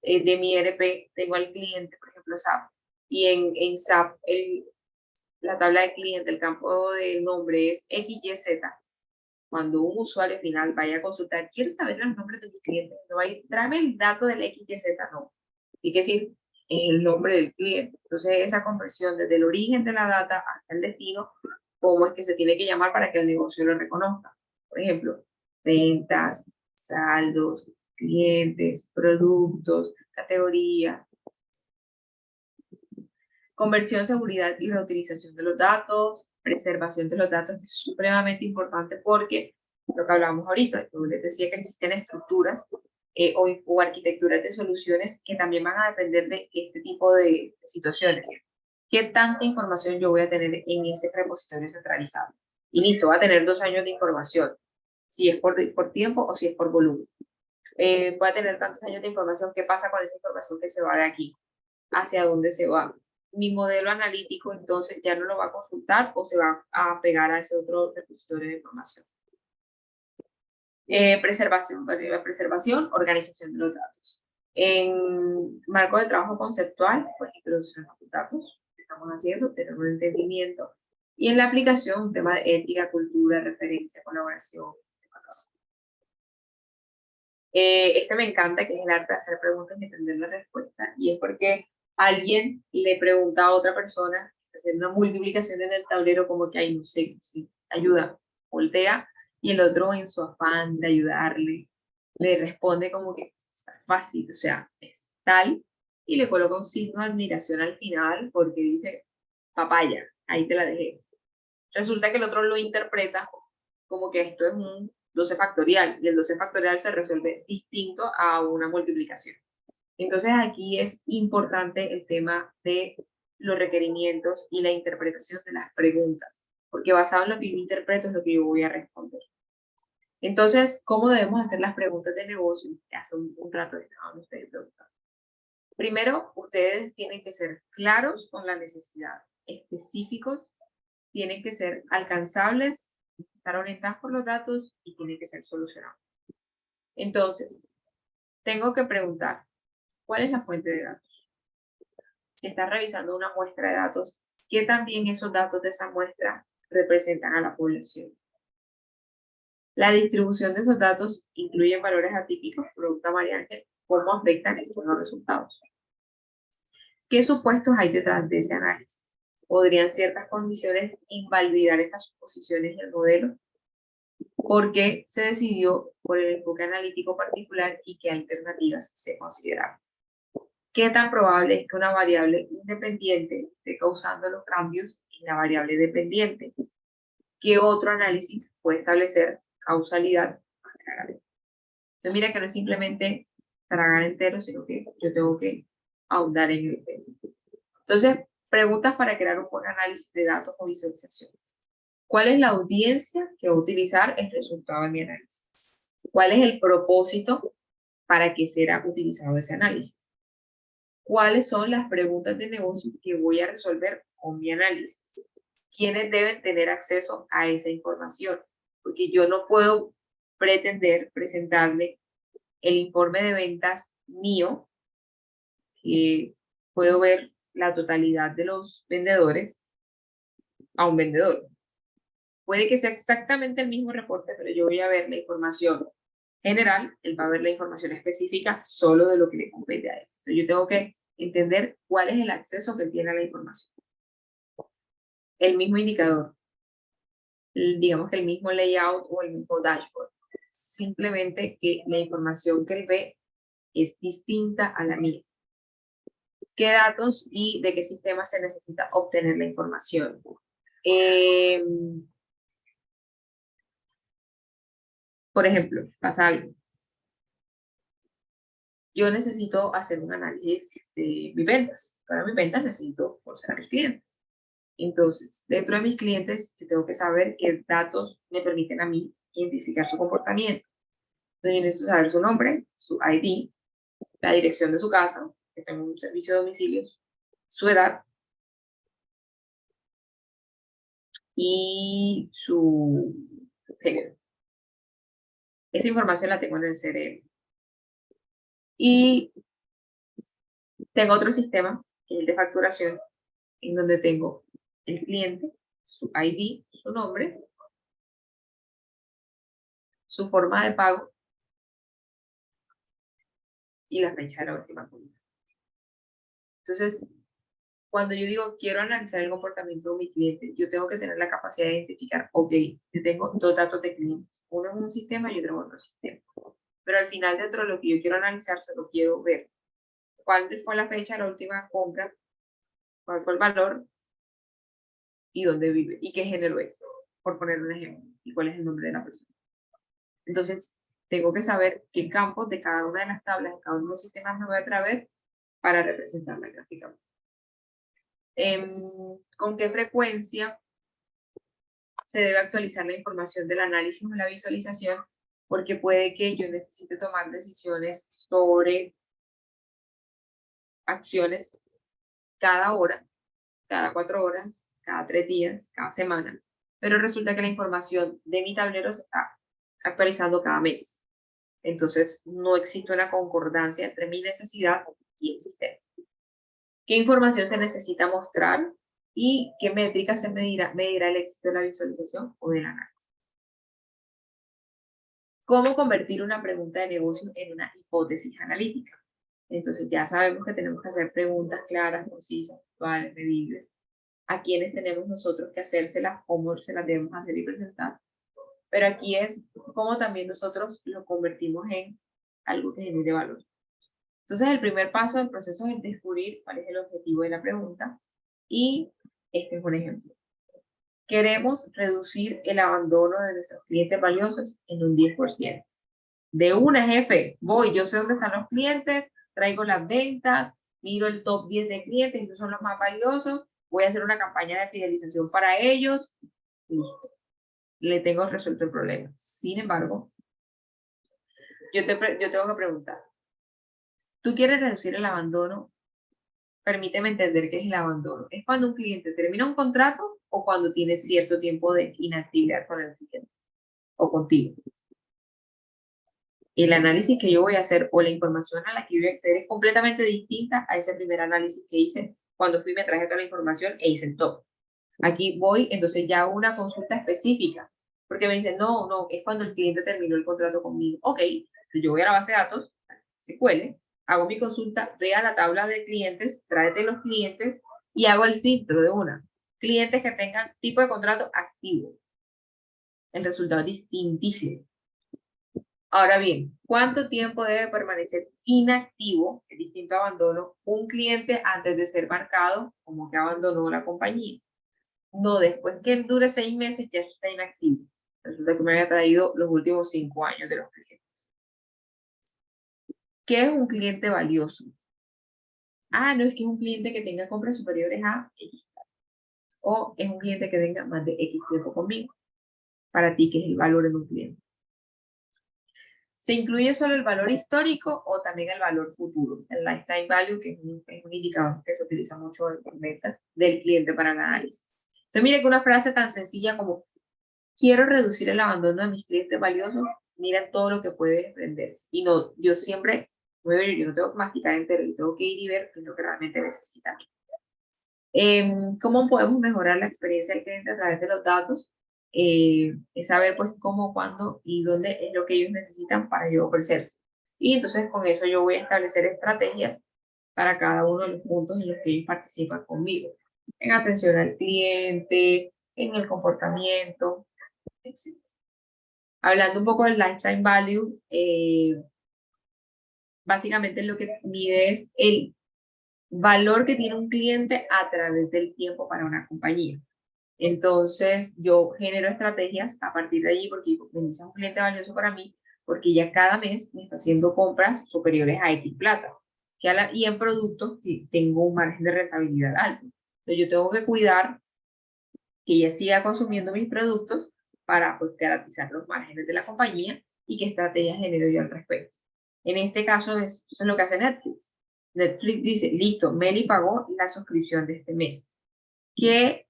de mi ERP tengo al cliente, por ejemplo, SAP, y en SAP la tabla de cliente, el campo de nombre es XYZ, cuando un usuario final vaya a consultar, quiere saber los nombres de mis clientes, no va a ir, tráeme el dato del XYZ, no. Hay que decir el nombre del cliente. Entonces, esa conversión desde el origen de la data hasta el destino, cómo es que se tiene que llamar para que el negocio lo reconozca. Por ejemplo, ventas, saldos, clientes, productos, categorías. Conversión, seguridad y reutilización de los datos, preservación de los datos, que es supremamente importante porque lo que hablábamos ahorita, yo les decía que existen estructuras o arquitecturas de soluciones que también van a depender de este tipo de situaciones. ¿Qué tanta información yo voy a tener en ese repositorio centralizado? Y listo, va a tener 2 años de información, si es por tiempo o si es por volumen. Va a tener tantos años de información, ¿qué pasa con esa información que se va de aquí? ¿Hacia dónde se va? Mi modelo analítico entonces ya no lo va a consultar o se va a pegar a ese otro repositorio de información. Preservación, organización de los datos. En marco de trabajo conceptual, pues introducción a los datos que estamos haciendo, tener un entendimiento. Y en la aplicación, un tema de ética, cultura, referencia, colaboración. Este me encanta, que es el arte de hacer preguntas y entender la respuesta. Y es porque alguien le pregunta a otra persona que está hacer una multiplicación en el tablero como que, ay, no sé, sí, ayuda, voltea, y el otro en su afán de ayudarle, le responde como que está fácil, o sea, es tal, y le coloca un signo de admiración al final porque dice, papaya, ahí te la dejé. Resulta que el otro lo interpreta como que esto es un 12 factorial, y el 12 factorial se resuelve distinto a una multiplicación. Entonces aquí es importante el tema de los requerimientos y la interpretación de las preguntas, porque basado en lo que yo interpreto es lo que yo voy a responder. Entonces, ¿cómo debemos hacer las preguntas de negocio? Que hace un rato estaban ustedes preguntando. Primero, ustedes tienen que ser claros con la necesidad, específicos, tienen que ser alcanzables, estar orientados por los datos y tienen que ser solucionados. Entonces, tengo que preguntar, ¿cuál es la fuente de datos? Si estás revisando una muestra de datos, ¿qué también esos datos de esa muestra representan a la población? La distribución de esos datos incluye valores atípicos, pregunta María Ángel, ¿cómo afectan estos los resultados? ¿Qué supuestos hay detrás de ese análisis? ¿Podrían ciertas condiciones invalidar estas suposiciones del modelo? ¿Por qué se decidió por el enfoque analítico particular y qué alternativas se consideraron? ¿Qué tan probable es que una variable independiente esté causando los cambios en la variable dependiente? ¿Qué otro análisis puede establecer causalidad más claramente? Entonces mira que no es simplemente tragar entero, sino que yo tengo que ahondar en el tema. Entonces, preguntas para crear un buen análisis de datos o visualizaciones. ¿Cuál es la audiencia que va a utilizar el resultado de mi análisis? ¿Cuál es el propósito para que será utilizado ese análisis? ¿Cuáles son las preguntas de negocio que voy a resolver con mi análisis? ¿Quiénes deben tener acceso a esa información? Porque yo no puedo pretender presentarle el informe de ventas mío, que puedo ver la totalidad de los vendedores, a un vendedor. Puede que sea exactamente el mismo reporte, pero yo voy a ver la información general, él va a ver la información específica solo de lo que le compete a él. Entonces yo tengo que entender cuál es el acceso que tiene a la información. El mismo indicador, digamos que el mismo layout o el mismo dashboard. Simplemente que la información que él ve es distinta a la mía. ¿Qué datos y de qué sistema se necesita obtener la información? Por ejemplo, pasa algo. Yo necesito hacer un análisis de mis ventas. Para mis ventas necesito conocer a mis clientes. Entonces, dentro de mis clientes, yo tengo que saber qué datos me permiten a mí identificar su comportamiento. Entonces, yo necesito saber su nombre, su ID, la dirección de su casa, que tengo un servicio de domicilios, su edad y su género. Esa información la tengo en el CRM. Y tengo otro sistema, que es el de facturación, en donde tengo el cliente, su ID, su nombre, su forma de pago y la fecha de la última compra. Entonces, cuando yo digo quiero analizar el comportamiento de mi cliente, yo tengo que tener la capacidad de identificar, ok, yo tengo dos datos de clientes, uno en un sistema y otro en otro sistema. Pero al final, dentro de lo que yo quiero analizar, solo quiero ver cuál fue la fecha de la última compra, cuál fue el valor y dónde vive y qué género es, por poner un ejemplo, y cuál es el nombre de la persona. Entonces, tengo que saber qué campos de cada una de las tablas, de cada uno de los sistemas me voy a traer para representarla gráficamente. ¿Con qué frecuencia se debe actualizar la información del análisis o la visualización? Porque puede que yo necesite tomar decisiones sobre acciones cada hora, cada 4 horas, cada 3 días, cada semana, pero resulta que la información de mi tablero se está actualizando cada mes. Entonces, no existe una concordancia entre mi necesidad y el sistema. ¿Qué información se necesita mostrar y qué métrica se medirá el éxito de la visualización o del análisis? ¿Cómo convertir una pregunta de negocio en una hipótesis analítica? Entonces, ya sabemos que tenemos que hacer preguntas claras, concisas, actuales, medibles. a quiénes tenemos nosotros que hacérselas, cómo se las debemos hacer y presentar. Pero aquí es cómo también nosotros lo convertimos en algo que genere valor. Entonces, el primer paso del proceso es descubrir cuál es el objetivo de la pregunta. Y este es un ejemplo. Queremos reducir el abandono de nuestros clientes valiosos en un 10%. De una, jefe, yo sé dónde están los clientes, traigo las ventas, miro el top 10 de clientes, estos son los más valiosos, voy a hacer una campaña de fidelización para ellos, listo, le tengo resuelto el problema. Sin embargo, yo tengo que preguntar, ¿tú quieres reducir el abandono? Permíteme entender qué es el abandono. ¿Es cuando un cliente termina un contrato o cuando tiene cierto tiempo de inactividad con el cliente o contigo? El análisis que yo voy a hacer o la información a la que yo voy a acceder es completamente distinta a ese primer análisis que hice cuando fui, me traje toda la información e hice el top. Aquí voy, entonces ya hago una consulta específica, porque me dicen, no, es cuando el cliente terminó el contrato conmigo. Ok, yo voy a la base de datos, SQL, hago mi consulta, ve a la tabla de clientes, tráete los clientes y hago el filtro de una. Clientes que tengan tipo de contrato activo. El resultado es distintísimo. Ahora bien, ¿cuánto tiempo debe permanecer inactivo, es distinto a abandono, un cliente antes de ser marcado como que abandonó la compañía? No, después que dure 6 meses ya está inactivo. Resulta que me había traído los últimos 5 años de los clientes. ¿Qué es un cliente valioso? No, es que es un cliente que tenga compras superiores a X. O es un cliente que tenga más de X tiempo conmigo. Para ti, ¿qué es el valor en un cliente? ¿Se incluye solo el valor histórico o también el valor futuro? El lifetime value, que es un indicador que se utiliza mucho en ventas del cliente para el análisis. Entonces, mire que una frase tan sencilla como quiero reducir el abandono de mis clientes valiosos, mira todo lo que puede desprenderse. Y no, yo siempre, yo no tengo que masticar entero, yo tengo que ir y ver qué es lo que realmente necesitan. ¿Cómo podemos mejorar la experiencia del cliente a través de los datos? Es saber pues cómo, cuándo y dónde es lo que ellos necesitan para yo ofrecerse. Y entonces con eso yo voy a establecer estrategias para cada uno de los puntos en los que ellos participan conmigo. En atención al cliente, en el comportamiento, etc. Hablando un poco del lifetime value, básicamente lo que mide es el valor que tiene un cliente a través del tiempo para una compañía. Entonces, yo genero estrategias a partir de allí porque me dice un cliente valioso para mí, porque ya cada mes me está haciendo compras superiores a X plata. Y en productos que tengo un margen de rentabilidad alto. Entonces, yo tengo que cuidar que ella siga consumiendo mis productos para pues, garantizar los márgenes de la compañía y qué estrategia genero yo al respecto. En este caso, eso es lo que hace Netflix. Netflix dice, listo, Meli pagó la suscripción de este mes. ¿Qué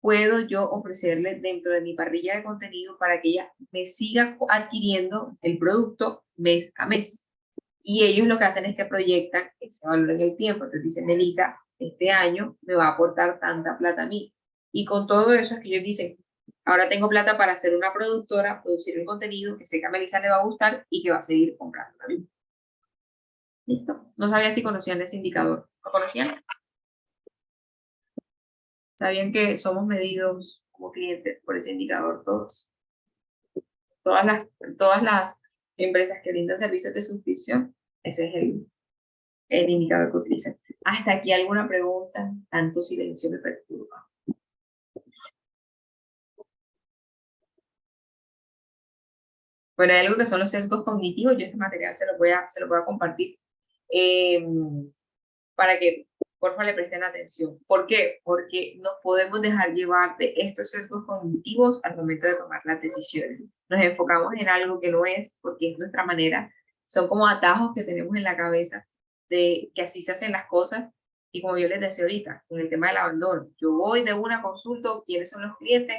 puedo yo ofrecerle dentro de mi parrilla de contenido para que ella me siga adquiriendo el producto mes a mes? Y ellos lo que hacen es que proyectan ese valor en el tiempo. Entonces dicen, Melissa, este año me va a aportar tanta plata a mí. Y con todo eso es que ellos dicen, ahora tengo plata para ser una productora, producir el contenido que sé que a Melissa le va a gustar y que va a seguir comprando a mí. ¿Listo? No sabía si conocían ese indicador. ¿Lo conocían? ¿Sabían que somos medidos como clientes por ese indicador todos? Todas las empresas que brindan servicios de suscripción, ese es el indicador que utilizan. Hasta aquí alguna pregunta, tanto silencio me perturba. Bueno, hay algo que son los sesgos cognitivos. Yo este material se lo voy a compartir para que por favor le presten atención. ¿Por qué? Porque nos podemos dejar llevar de estos sesgos cognitivos al momento de tomar las decisiones. Nos enfocamos en algo que no es, porque es nuestra manera. Son como atajos que tenemos en la cabeza de que así se hacen las cosas. Y como yo les decía ahorita, con el tema del abandono, yo voy de una consulta, quiénes son los clientes,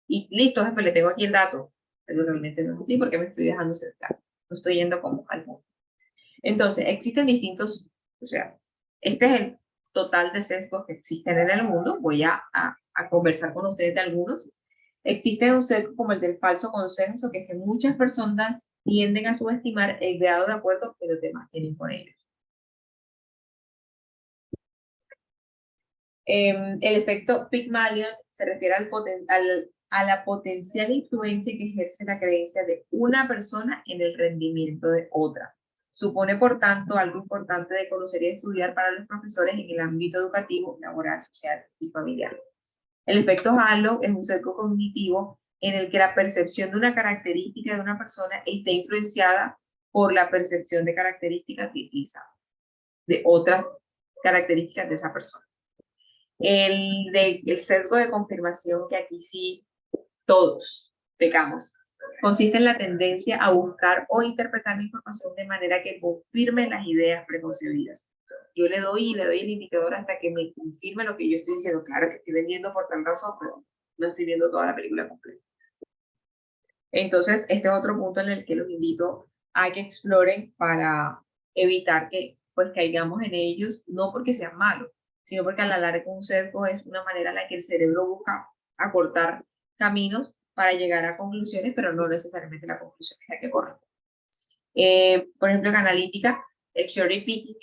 y listo, jefe, le tengo aquí el dato. Pero realmente no es así porque me estoy dejando cercar. No estoy yendo como al mundo. Entonces, existen distintos, o sea, este es el total de sesgos que existen en el mundo. Voy a conversar con ustedes de algunos. Existe un sesgo como el del falso consenso, que es que muchas personas tienden a subestimar el grado de acuerdo que los demás tienen con ellos. El efecto Pygmalion se refiere a la potencial influencia que ejerce la creencia de una persona en el rendimiento de otra. Supone, por tanto, algo importante de conocer y estudiar para los profesores en el ámbito educativo, laboral, social y familiar. El efecto halo es un sesgo cognitivo en el que la percepción de una característica de una persona está influenciada por la percepción de características de otras características de esa persona. El sesgo de confirmación, que aquí sí todos pecamos, consiste en la tendencia a buscar o interpretar la información de manera que confirme las ideas preconcebidas. Yo le doy el indicador hasta que me confirme lo que yo estoy diciendo. Claro que estoy vendiendo por tal razón, pero no estoy viendo toda la película completa. Entonces, este es otro punto en el que los invito a que exploren para evitar que pues caigamos en ellos, no porque sean malos, sino porque a la larga un sesgo es una manera en la que el cerebro busca acortar caminos para llegar a conclusiones, pero no necesariamente la conclusión es la que corresponde. Por ejemplo, en analítica, el cherry picking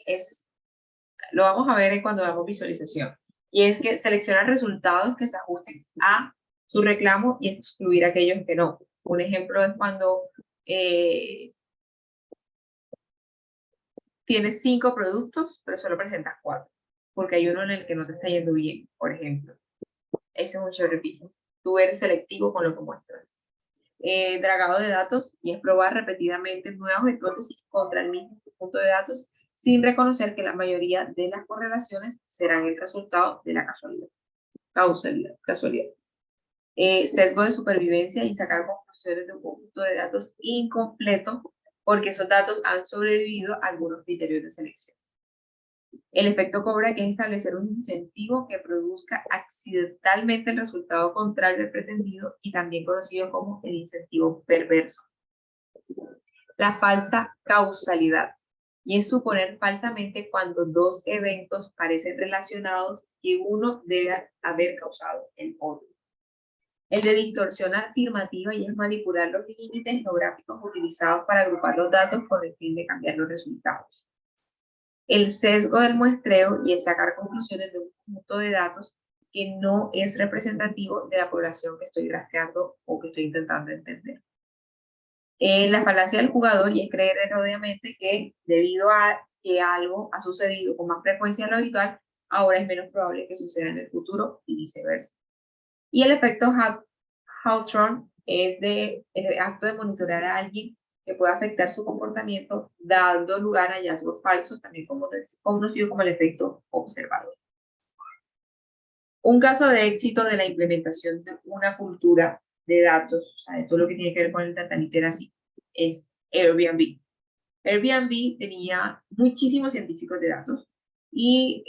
lo vamos a ver cuando hagamos visualización, y es que selecciona resultados que se ajusten a su reclamo y excluir aquellos que no. Un ejemplo es cuando tienes 5 productos, pero solo presentas 4, porque hay uno en el que no te está yendo bien, por ejemplo. Ese es un cherry picking. Tú eres selectivo con lo que muestras. Dragado de datos, y es probar repetidamente nuevas hipótesis contra el mismo punto de datos sin reconocer que la mayoría de las correlaciones serán el resultado de la casualidad. Sesgo de supervivencia y sacar conclusiones de un conjunto de datos incompleto porque esos datos han sobrevivido a algunos criterios de selección. El efecto cobra, que es establecer un incentivo que produzca accidentalmente el resultado contrario al pretendido, y también conocido como el incentivo perverso. La falsa causalidad, y es suponer falsamente cuando dos eventos parecen relacionados y uno debe haber causado el otro. El de distorsión afirmativa, y es manipular los límites geográficos utilizados para agrupar los datos con el fin de cambiar los resultados. El sesgo del muestreo, y es sacar conclusiones de un conjunto de datos que no es representativo de la población que estoy rastreando o que estoy intentando entender. La falacia del jugador, y es creer erróneamente que debido a que algo ha sucedido con más frecuencia de lo habitual, ahora es menos probable que suceda en el futuro y viceversa. Y el efecto Hawthorne es el acto de monitorear a alguien que pueda afectar su comportamiento, dando lugar a hallazgos falsos, también conocido como el efecto observador. Un caso de éxito de la implementación de una cultura de datos, o sea, de todo lo que tiene que ver con el data literacy, es Airbnb. Airbnb tenía muchísimos científicos de datos y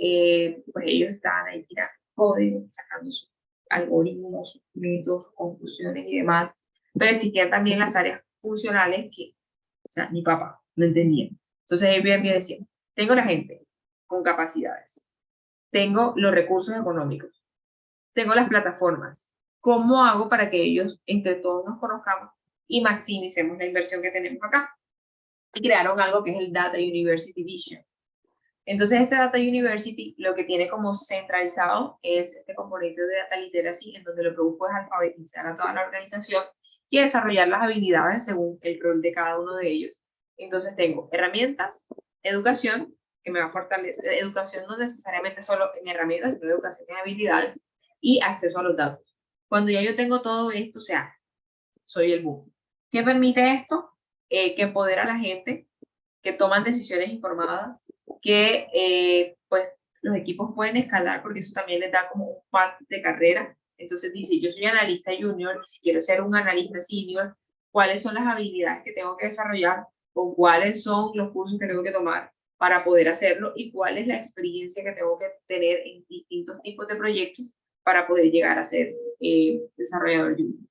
pues ellos estaban ahí tirando código, sacando sus algoritmos, métodos, conclusiones y demás, pero existían también las áreas funcionales que, o sea, mi papá no entendía. Entonces Airbnb decía, tengo la gente con capacidades, tengo los recursos económicos, tengo las plataformas. ¿Cómo hago para que ellos entre todos nos conozcamos y maximicemos la inversión que tenemos acá? Y crearon algo que es el Data University Vision. Entonces, este Data University lo que tiene como centralizado es este componente de Data Literacy, en donde lo que busco es alfabetizar a toda la organización y desarrollar las habilidades según el rol de cada uno de ellos. Entonces, tengo herramientas, educación, que me va a fortalecer, educación no necesariamente solo en herramientas, sino educación en habilidades, y acceso a los datos. Cuando ya yo tengo todo esto, o sea, soy el boom. ¿Qué permite esto? Que empodera a la gente, que toman decisiones informadas, que pues los equipos pueden escalar, porque eso también les da como un path de carrera. Entonces dice, yo soy analista junior, si quiero ser un analista senior, ¿cuáles son las habilidades que tengo que desarrollar o cuáles son los cursos que tengo que tomar para poder hacerlo y cuál es la experiencia que tengo que tener en distintos tipos de proyectos para poder llegar a ser desarrollador junior?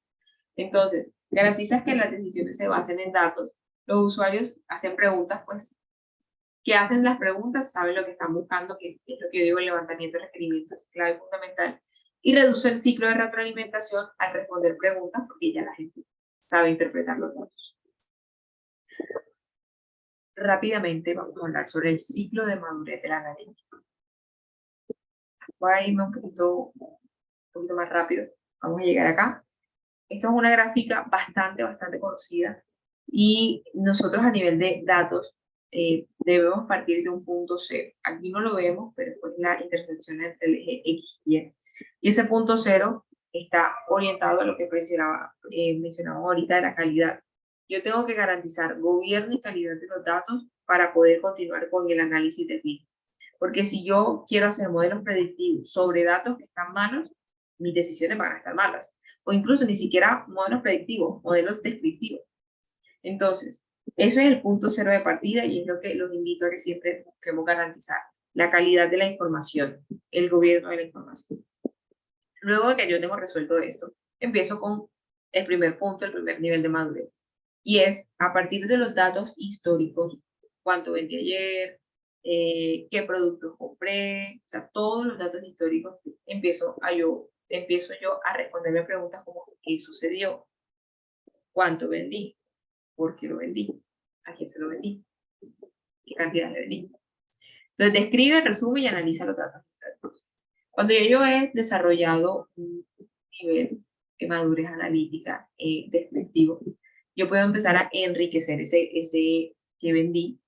Entonces, garantizas que las decisiones se basen en datos. Los usuarios hacen preguntas, pues, que hacen las preguntas, saben lo que están buscando, que es lo que yo digo, el levantamiento de requerimientos es clave fundamental, y reduce el ciclo de retroalimentación al responder preguntas, porque ya la gente sabe interpretar los datos. Rápidamente vamos a hablar sobre el ciclo de madurez del analítico. voy a irme un poquito más rápido. Vamos a llegar acá. Esto es una gráfica bastante conocida y nosotros a nivel de datos debemos partir de un punto cero. Aquí no lo vemos, pero es la intersección entre el eje X y Y. Y ese punto cero está orientado a lo que mencionaba ahorita de la calidad. Yo tengo que garantizar gobierno y calidad de los datos para poder continuar con el análisis de mismo. Porque si yo quiero hacer modelos predictivos sobre datos que están malos, mis decisiones van a estar malas. O incluso ni siquiera modelos predictivos, modelos descriptivos. Entonces, eso es el punto cero de partida y es lo que los invito a que siempre busquemos garantizar. La calidad de la información, el gobierno de la información. Luego de que yo tengo resuelto esto, empiezo con el primer punto, el primer nivel de madurez. Y es a partir de los datos históricos, cuánto vendí ayer, qué productos compré, o sea, todos los datos históricos, empiezo yo a responderme preguntas como ¿qué sucedió? ¿Cuánto vendí? ¿Por qué lo vendí? ¿A quién se lo vendí? ¿Qué cantidad le vendí? Entonces describe, resume y analiza los datos históricos. Cuando yo he desarrollado un nivel de madurez analítica descriptivo, yo puedo empezar a enriquecer ese que vendí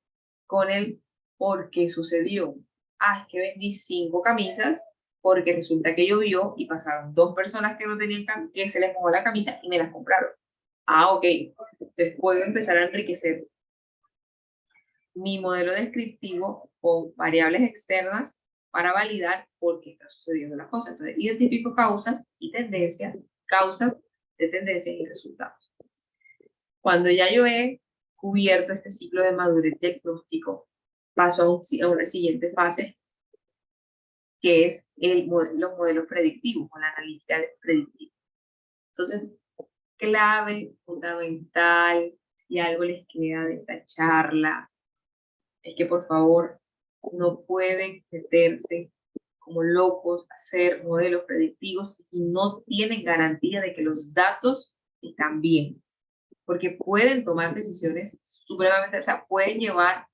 con el por qué sucedió. Es que vendí 5 camisas porque resulta que llovió y pasaron 2 personas que no tenían que se les mojó la camisa y me las compraron. Ok. Entonces puedo empezar a enriquecer mi modelo descriptivo con variables externas para validar por qué está sucediendo la cosa. Entonces, identifico causas y tendencias, causas de tendencias y resultados. Cuando ya yo he cubierto este ciclo de madurez diagnóstico, paso a una siguiente fase, que es los modelos predictivos o la analítica predictiva. Entonces, clave, fundamental, si algo les queda de esta charla, es que por favor no pueden meterse como locos a hacer modelos predictivos y no tienen garantía de que los datos están bien, porque pueden tomar decisiones supremamente, o sea, pueden llevar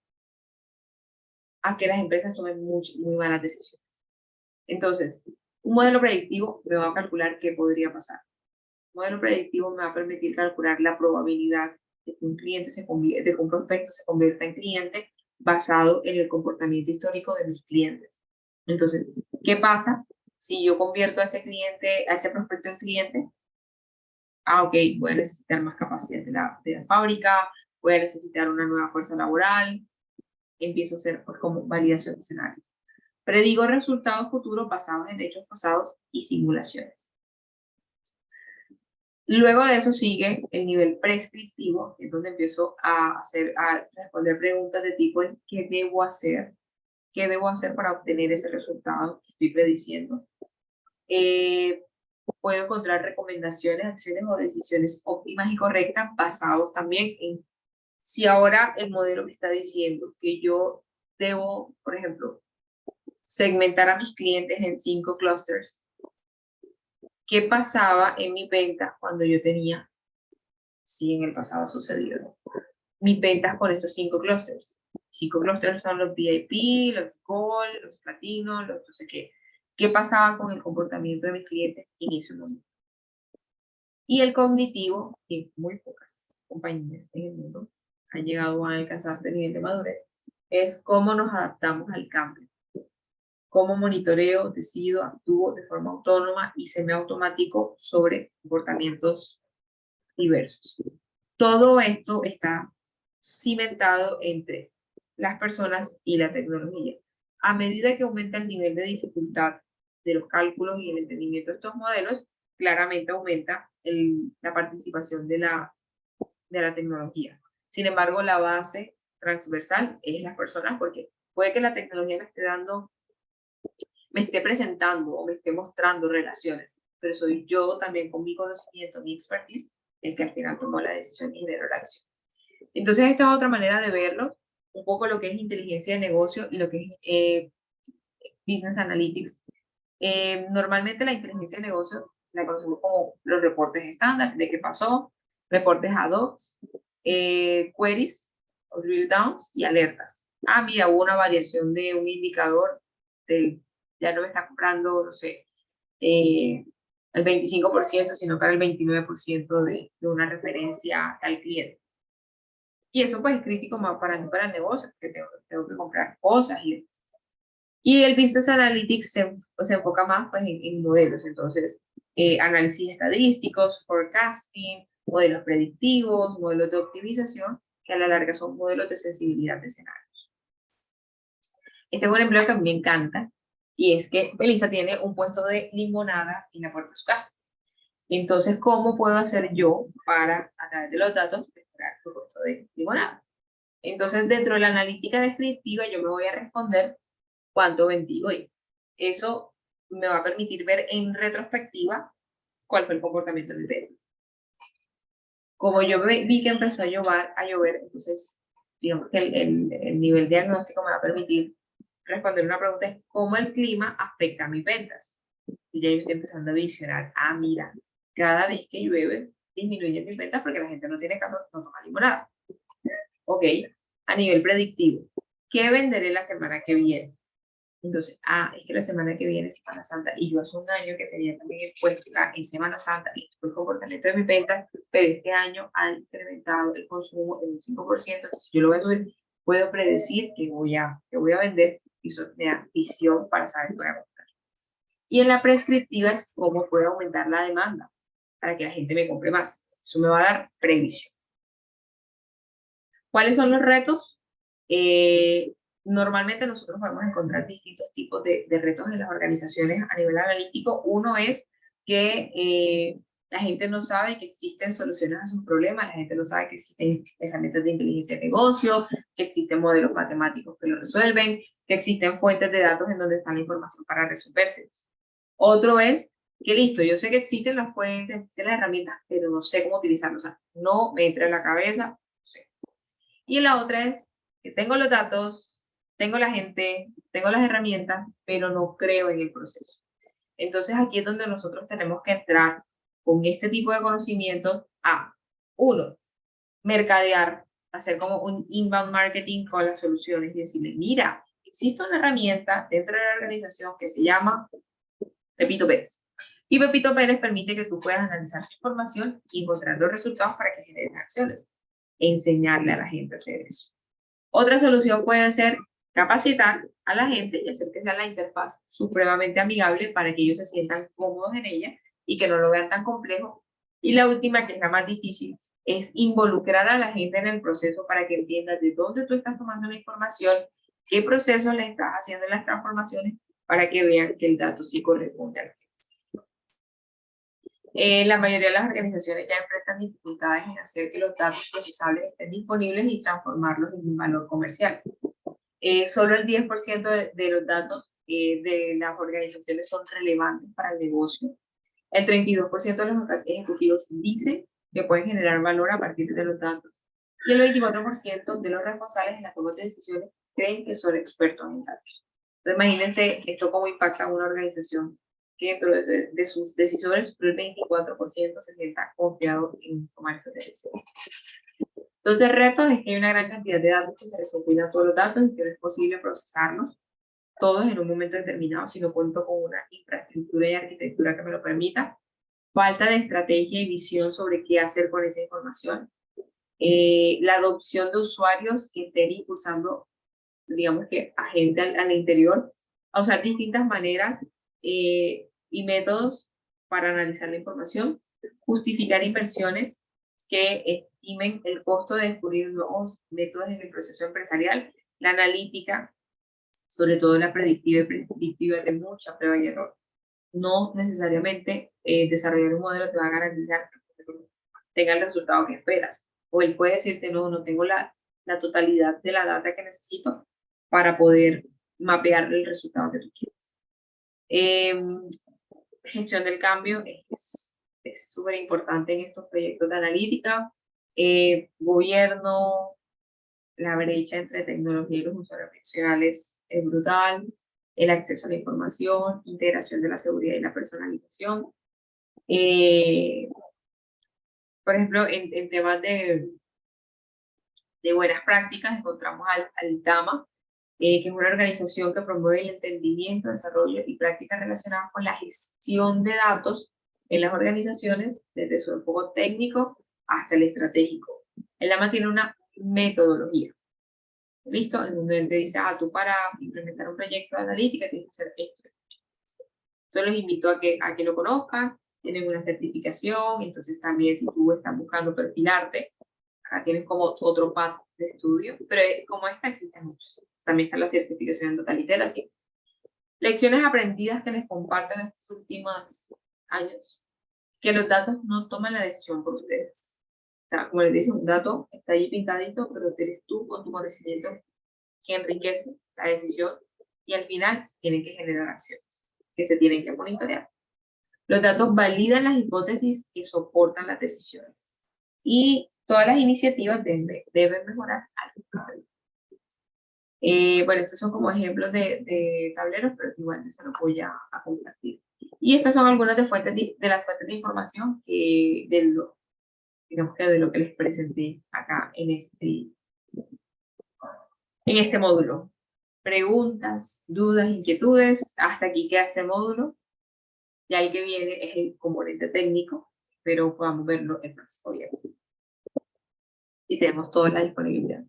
a que las empresas tomen muy malas decisiones. Entonces, un modelo predictivo me va a calcular qué podría pasar. Un modelo predictivo me va a permitir calcular la probabilidad de que un cliente de que un prospecto se convierta en cliente basado en el comportamiento histórico de mis clientes. Entonces, ¿qué pasa si yo convierto a ese cliente, a ese prospecto en cliente? Ok, voy a necesitar más capacidad de la fábrica, voy a necesitar una nueva fuerza laboral, empiezo a hacer pues como validación de escenario. Predigo resultados futuros basados en hechos pasados y simulaciones. Luego de eso sigue el nivel prescriptivo, que es donde empiezo a responder preguntas de tipo ¿qué debo hacer? ¿Qué debo hacer para obtener ese resultado que estoy prediciendo? Puedo encontrar recomendaciones, acciones o decisiones óptimas y correctas basados también en si ahora el modelo me está diciendo que yo debo, por ejemplo, segmentar a mis clientes en 5 clusters. ¿Qué pasaba en mi venta cuando yo tenía, si en el pasado sucedió, mis ventas con estos 5 clusters? 5 clusters son los VIP, los Gold, los Platinos, los no sé qué. ¿Qué pasaba con el comportamiento de mis clientes en ese momento? Y el cognitivo, que muy pocas compañías en el mundo han llegado a alcanzar este nivel de madurez, es cómo nos adaptamos al cambio. Cómo monitoreo, decido, actúo de forma autónoma y semiautomático sobre comportamientos diversos. Todo esto está cimentado entre las personas y la tecnología. A medida que aumenta el nivel de dificultad de los cálculos y el entendimiento de estos modelos, claramente aumenta la participación de la tecnología. Sin embargo, la base transversal es las personas, porque puede que la tecnología me esté presentando o me esté mostrando relaciones, pero soy yo también con mi conocimiento, mi expertise, el que al final tomó la decisión y generó la acción. Entonces, esta es otra manera de verlo, un poco lo que es inteligencia de negocio y lo que es business analytics. Normalmente la inteligencia de negocio la conocemos como los reportes estándar, de qué pasó, reportes ad hoc, queries, drill downs y alertas. Mira, hubo una variación de un indicador de ya no me está comprando, no sé, el 25%, sino para el 29% de una referencia al cliente. Y eso pues es crítico más para mí, para el negocio, porque tengo que comprar cosas y demás. Y el Business Analytics se enfoca más pues, en modelos, entonces análisis estadísticos, forecasting, modelos predictivos, modelos de optimización, que a la larga son modelos de sensibilidad de escenarios. Este es un empleo que a mí me encanta, y es que Belisa tiene un puesto de limonada en la puerta de su casa. Entonces, ¿cómo puedo hacer yo para, a través de los datos, mejorar el puesto de limonada? Entonces, dentro de la analítica descriptiva, yo me voy a responder cuánto vendí hoy. Eso me va a permitir ver en retrospectiva cuál fue el comportamiento del ventas. Como yo vi que empezó a llover, entonces digamos que el nivel diagnóstico me va a permitir responder una pregunta, es ¿cómo el clima afecta a mis ventas? Y ya yo estoy empezando a visionar, mira, cada vez que llueve disminuye mis ventas porque la gente no tiene calor, no toma limonada. Ok, a nivel predictivo, ¿qué venderé la semana que viene? Entonces, es que la semana que viene es Semana Santa y yo hace un año que tenía también expuesto en Semana Santa y el comportamiento de mi venta, pero este año ha incrementado el consumo en un 5%, entonces yo lo voy a subir, puedo predecir que voy a vender y eso me da visión para saber qué voy a comprar. Y en la prescriptiva es cómo puedo aumentar la demanda para que la gente me compre más. Eso me va a dar previsión. ¿Cuáles son los retos? Normalmente nosotros podemos encontrar distintos tipos de retos en las organizaciones a nivel analítico. Uno es que la gente no sabe que existen soluciones a sus problemas, la gente no sabe que existen herramientas de inteligencia de negocio, que existen modelos matemáticos que lo resuelven, que existen fuentes de datos en donde está la información para resolverse. Otro es que listo, yo sé que existen las fuentes, existen las herramientas, pero no sé cómo utilizarlas. O sea, no me entra en la cabeza, no sé. Y la otra es que tengo los datos, tengo la gente, tengo las herramientas, pero no creo en el proceso. Entonces aquí es donde nosotros tenemos que entrar con este tipo de conocimientos a, uno, mercadear, hacer como un inbound marketing con las soluciones y decirle, mira, existe una herramienta dentro de la organización que se llama Pepito Pérez. Y Pepito Pérez permite que tú puedas analizar su información y encontrar los resultados para que generen acciones. Enseñarle a la gente a hacer eso. Otra solución puede ser capacitar a la gente y hacer que sea la interfaz supremamente amigable para que ellos se sientan cómodos en ella y que no lo vean tan complejo. Y la última, que es la más difícil, es involucrar a la gente en el proceso para que entiendas de dónde tú estás tomando la información, qué procesos le estás haciendo en las transformaciones para que vean que el dato sí corresponde al que. La mayoría de las organizaciones ya enfrentan dificultades en hacer que los datos procesables estén disponibles y transformarlos en un valor comercial. Solo el 10% de los datos de las organizaciones son relevantes para el negocio. El 32% de los ejecutivos dicen que pueden generar valor a partir de los datos. Y el 24% de los responsables en la toma de decisiones creen que son expertos en datos. Entonces, imagínense esto cómo impacta a una organización que dentro de sus decisores, el 24% se sienta confiado en tomar esas decisiones. Entonces, el reto es que hay una gran cantidad de datos que se recopilan todos los datos y que no es posible procesarlos todos en un momento determinado si no cuento con una infraestructura y arquitectura que me lo permita. Falta de estrategia y visión sobre qué hacer con esa información. La adopción de usuarios que estén impulsando, digamos que a gente al interior, a usar distintas maneras y métodos para analizar la información, justificar inversiones que estimen el costo de descubrir nuevos métodos en el proceso empresarial, la analítica, sobre todo la predictiva y prescriptiva de mucha prueba y error. No necesariamente desarrollar un modelo te va a garantizar que tenga el resultado que esperas. O él puede decirte, no, no tengo la totalidad de la data que necesito para poder mapear el resultado que tú quieres. Gestión del cambio es súper importante en estos proyectos de analítica. Gobierno, la brecha entre tecnología y los usuarios profesionales es brutal. El acceso a la información, integración de la seguridad y la personalización. Por ejemplo, en temas de buenas prácticas encontramos al DAMA, que es una organización que promueve el entendimiento, desarrollo y prácticas relacionadas con la gestión de datos en las organizaciones, desde su enfoque técnico hasta el estratégico. El LAMA tiene una metodología, ¿listo? En donde él te dice, tú para implementar un proyecto de analítica tienes que hacer esto. Yo los invito a que lo conozcan, tienen una certificación, entonces también si tú estás buscando perfilarte, acá tienes como otro path de estudio, pero como esta existen muchos. También está la certificación en Data Literacy. Lecciones aprendidas que les comparten estos últimos años, que los datos no toman la decisión por ustedes. O sea, como les dice, un dato está ahí pintadito, pero eres tú con tu conocimiento que enriqueces la decisión y al final tienen que generar acciones que se tienen que monitorear. Los datos validan las hipótesis que soportan las decisiones y todas las iniciativas deben mejorar algo. Bueno, estos son como ejemplos de tableros, pero igual yo se los voy a compartir. Y estas son algunas de las fuentes de información digamos que de lo que les presenté acá en este módulo. Preguntas, dudas, inquietudes, hasta aquí queda este módulo. Ya el que viene es el componente técnico, pero podamos verlo en más, obviamente. Y tenemos toda la disponibilidad.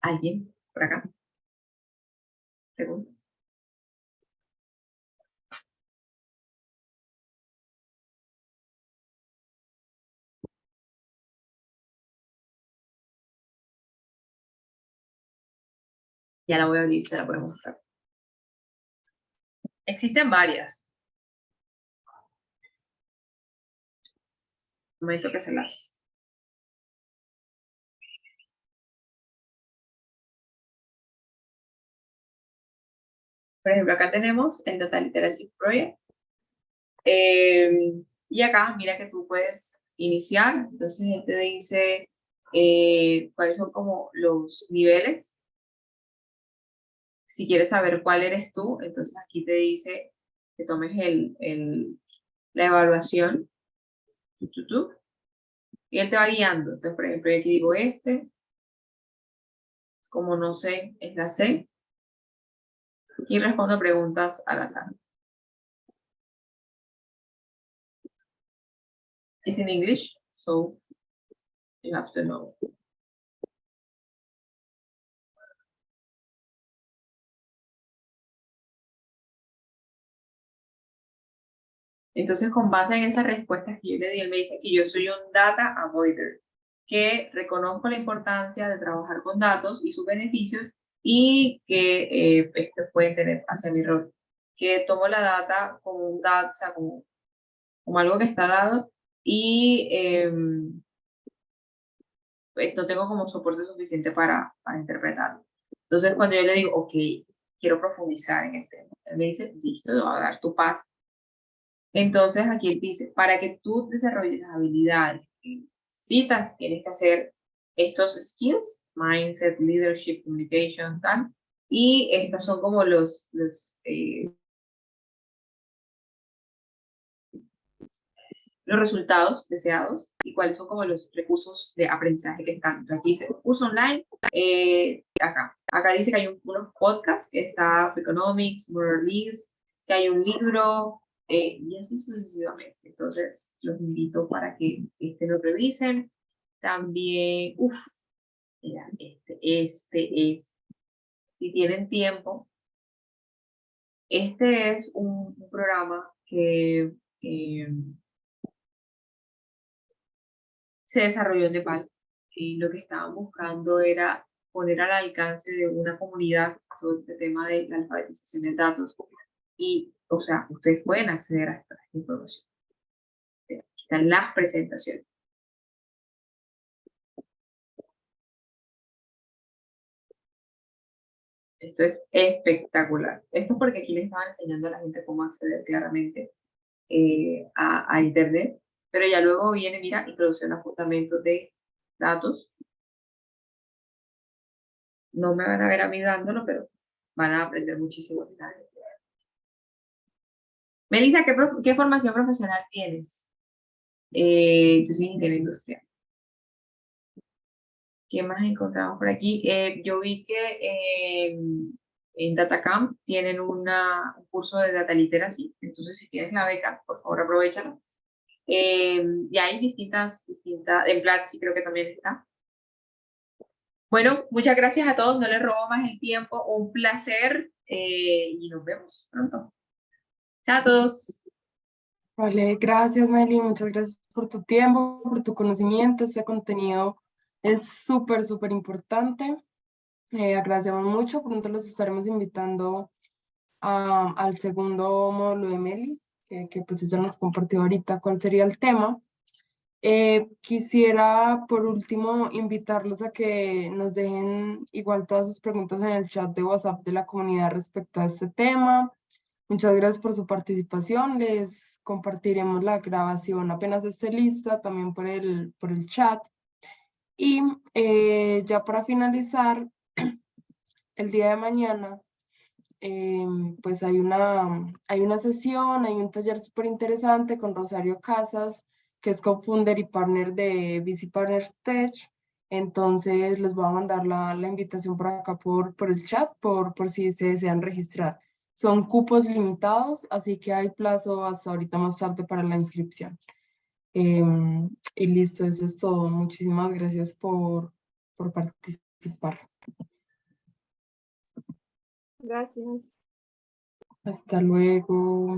¿Alguien por acá? ¿Preguntas? Ya la voy a abrir, se la voy a mostrar. Existen varias. Un momento que se las... Por ejemplo, acá tenemos el Data Literacy Project. Y acá, mira que tú puedes iniciar. Entonces, él te dice cuáles son como los niveles. Si quieres saber cuál eres tú, entonces aquí te dice que tomes la evaluación. Y él te va guiando. Entonces, por ejemplo, yo aquí digo como no sé, es la C. Y respondo preguntas al azar. It's in English, so you have to know. Entonces, con base en esas respuestas que yo le di, él me dice que yo soy un data avoider, que reconozco la importancia de trabajar con datos y sus beneficios y que pueden tener hacia mi rol. Que tomo la data como un data, o sea, como algo que está dado y no tengo como soporte suficiente para interpretarlo. Entonces, cuando yo le digo, ok, quiero profundizar en el tema, él me dice, listo, te voy a dar tu paso. Entonces, aquí él dice, para que tú desarrolles las habilidades que necesitas, tienes que hacer estos skills, mindset, leadership, communication, tal. Y estos son como los resultados deseados y cuáles son como los recursos de aprendizaje que están. Entonces, aquí dice, curso online, acá dice que hay unos podcasts, que está Economics, Release, que hay un libro, y así sucesivamente. Entonces, los invito para que lo revisen. También, mira, si tienen tiempo, este es un programa que se desarrolló en Nepal y lo que estaban buscando era poner al alcance de una comunidad todo este tema de la alfabetización de datos y, o sea, ustedes pueden acceder a esta información. Aquí están las presentaciones. Esto es espectacular. Esto es porque aquí les estaban enseñando a la gente cómo acceder claramente a Internet, pero ya luego viene, mira, introducción a fundamentos de datos. No me van a ver a mí dándolo, pero van a aprender muchísimo. Melissa, ¿qué formación profesional tienes? Yo soy ingeniera industrial. ¿Qué más encontramos por aquí? Yo vi que en DataCamp tienen un curso de Data Literacy, entonces si tienes la beca, por favor aprovechalo. Y hay distintas, en Platzi creo que también está. Bueno, muchas gracias a todos, no les robo más el tiempo, un placer y nos vemos pronto. Chao a todos. Vale, gracias, Meli. Muchas gracias por tu tiempo, por tu conocimiento. Este contenido es súper, súper importante. Agradecemos mucho. Pronto los estaremos invitando al segundo módulo de Meli, que pues ella nos compartió ahorita cuál sería el tema. Quisiera por último invitarlos a que nos dejen igual todas sus preguntas en el chat de WhatsApp de la comunidad respecto a este tema. Muchas gracias por su participación. Les compartiremos la grabación apenas esté lista, también por el chat. Y ya para finalizar, el día de mañana, pues hay una sesión, hay un taller súper interesante con Rosario Casas, que es co-founder y partner de VC Partners Tech. Entonces les voy a mandar la invitación por acá por el chat, por si se desean registrar. Son cupos limitados, así que hay plazo hasta ahorita más tarde para la inscripción. Y listo, eso es todo. Muchísimas gracias por participar. Gracias. Hasta luego.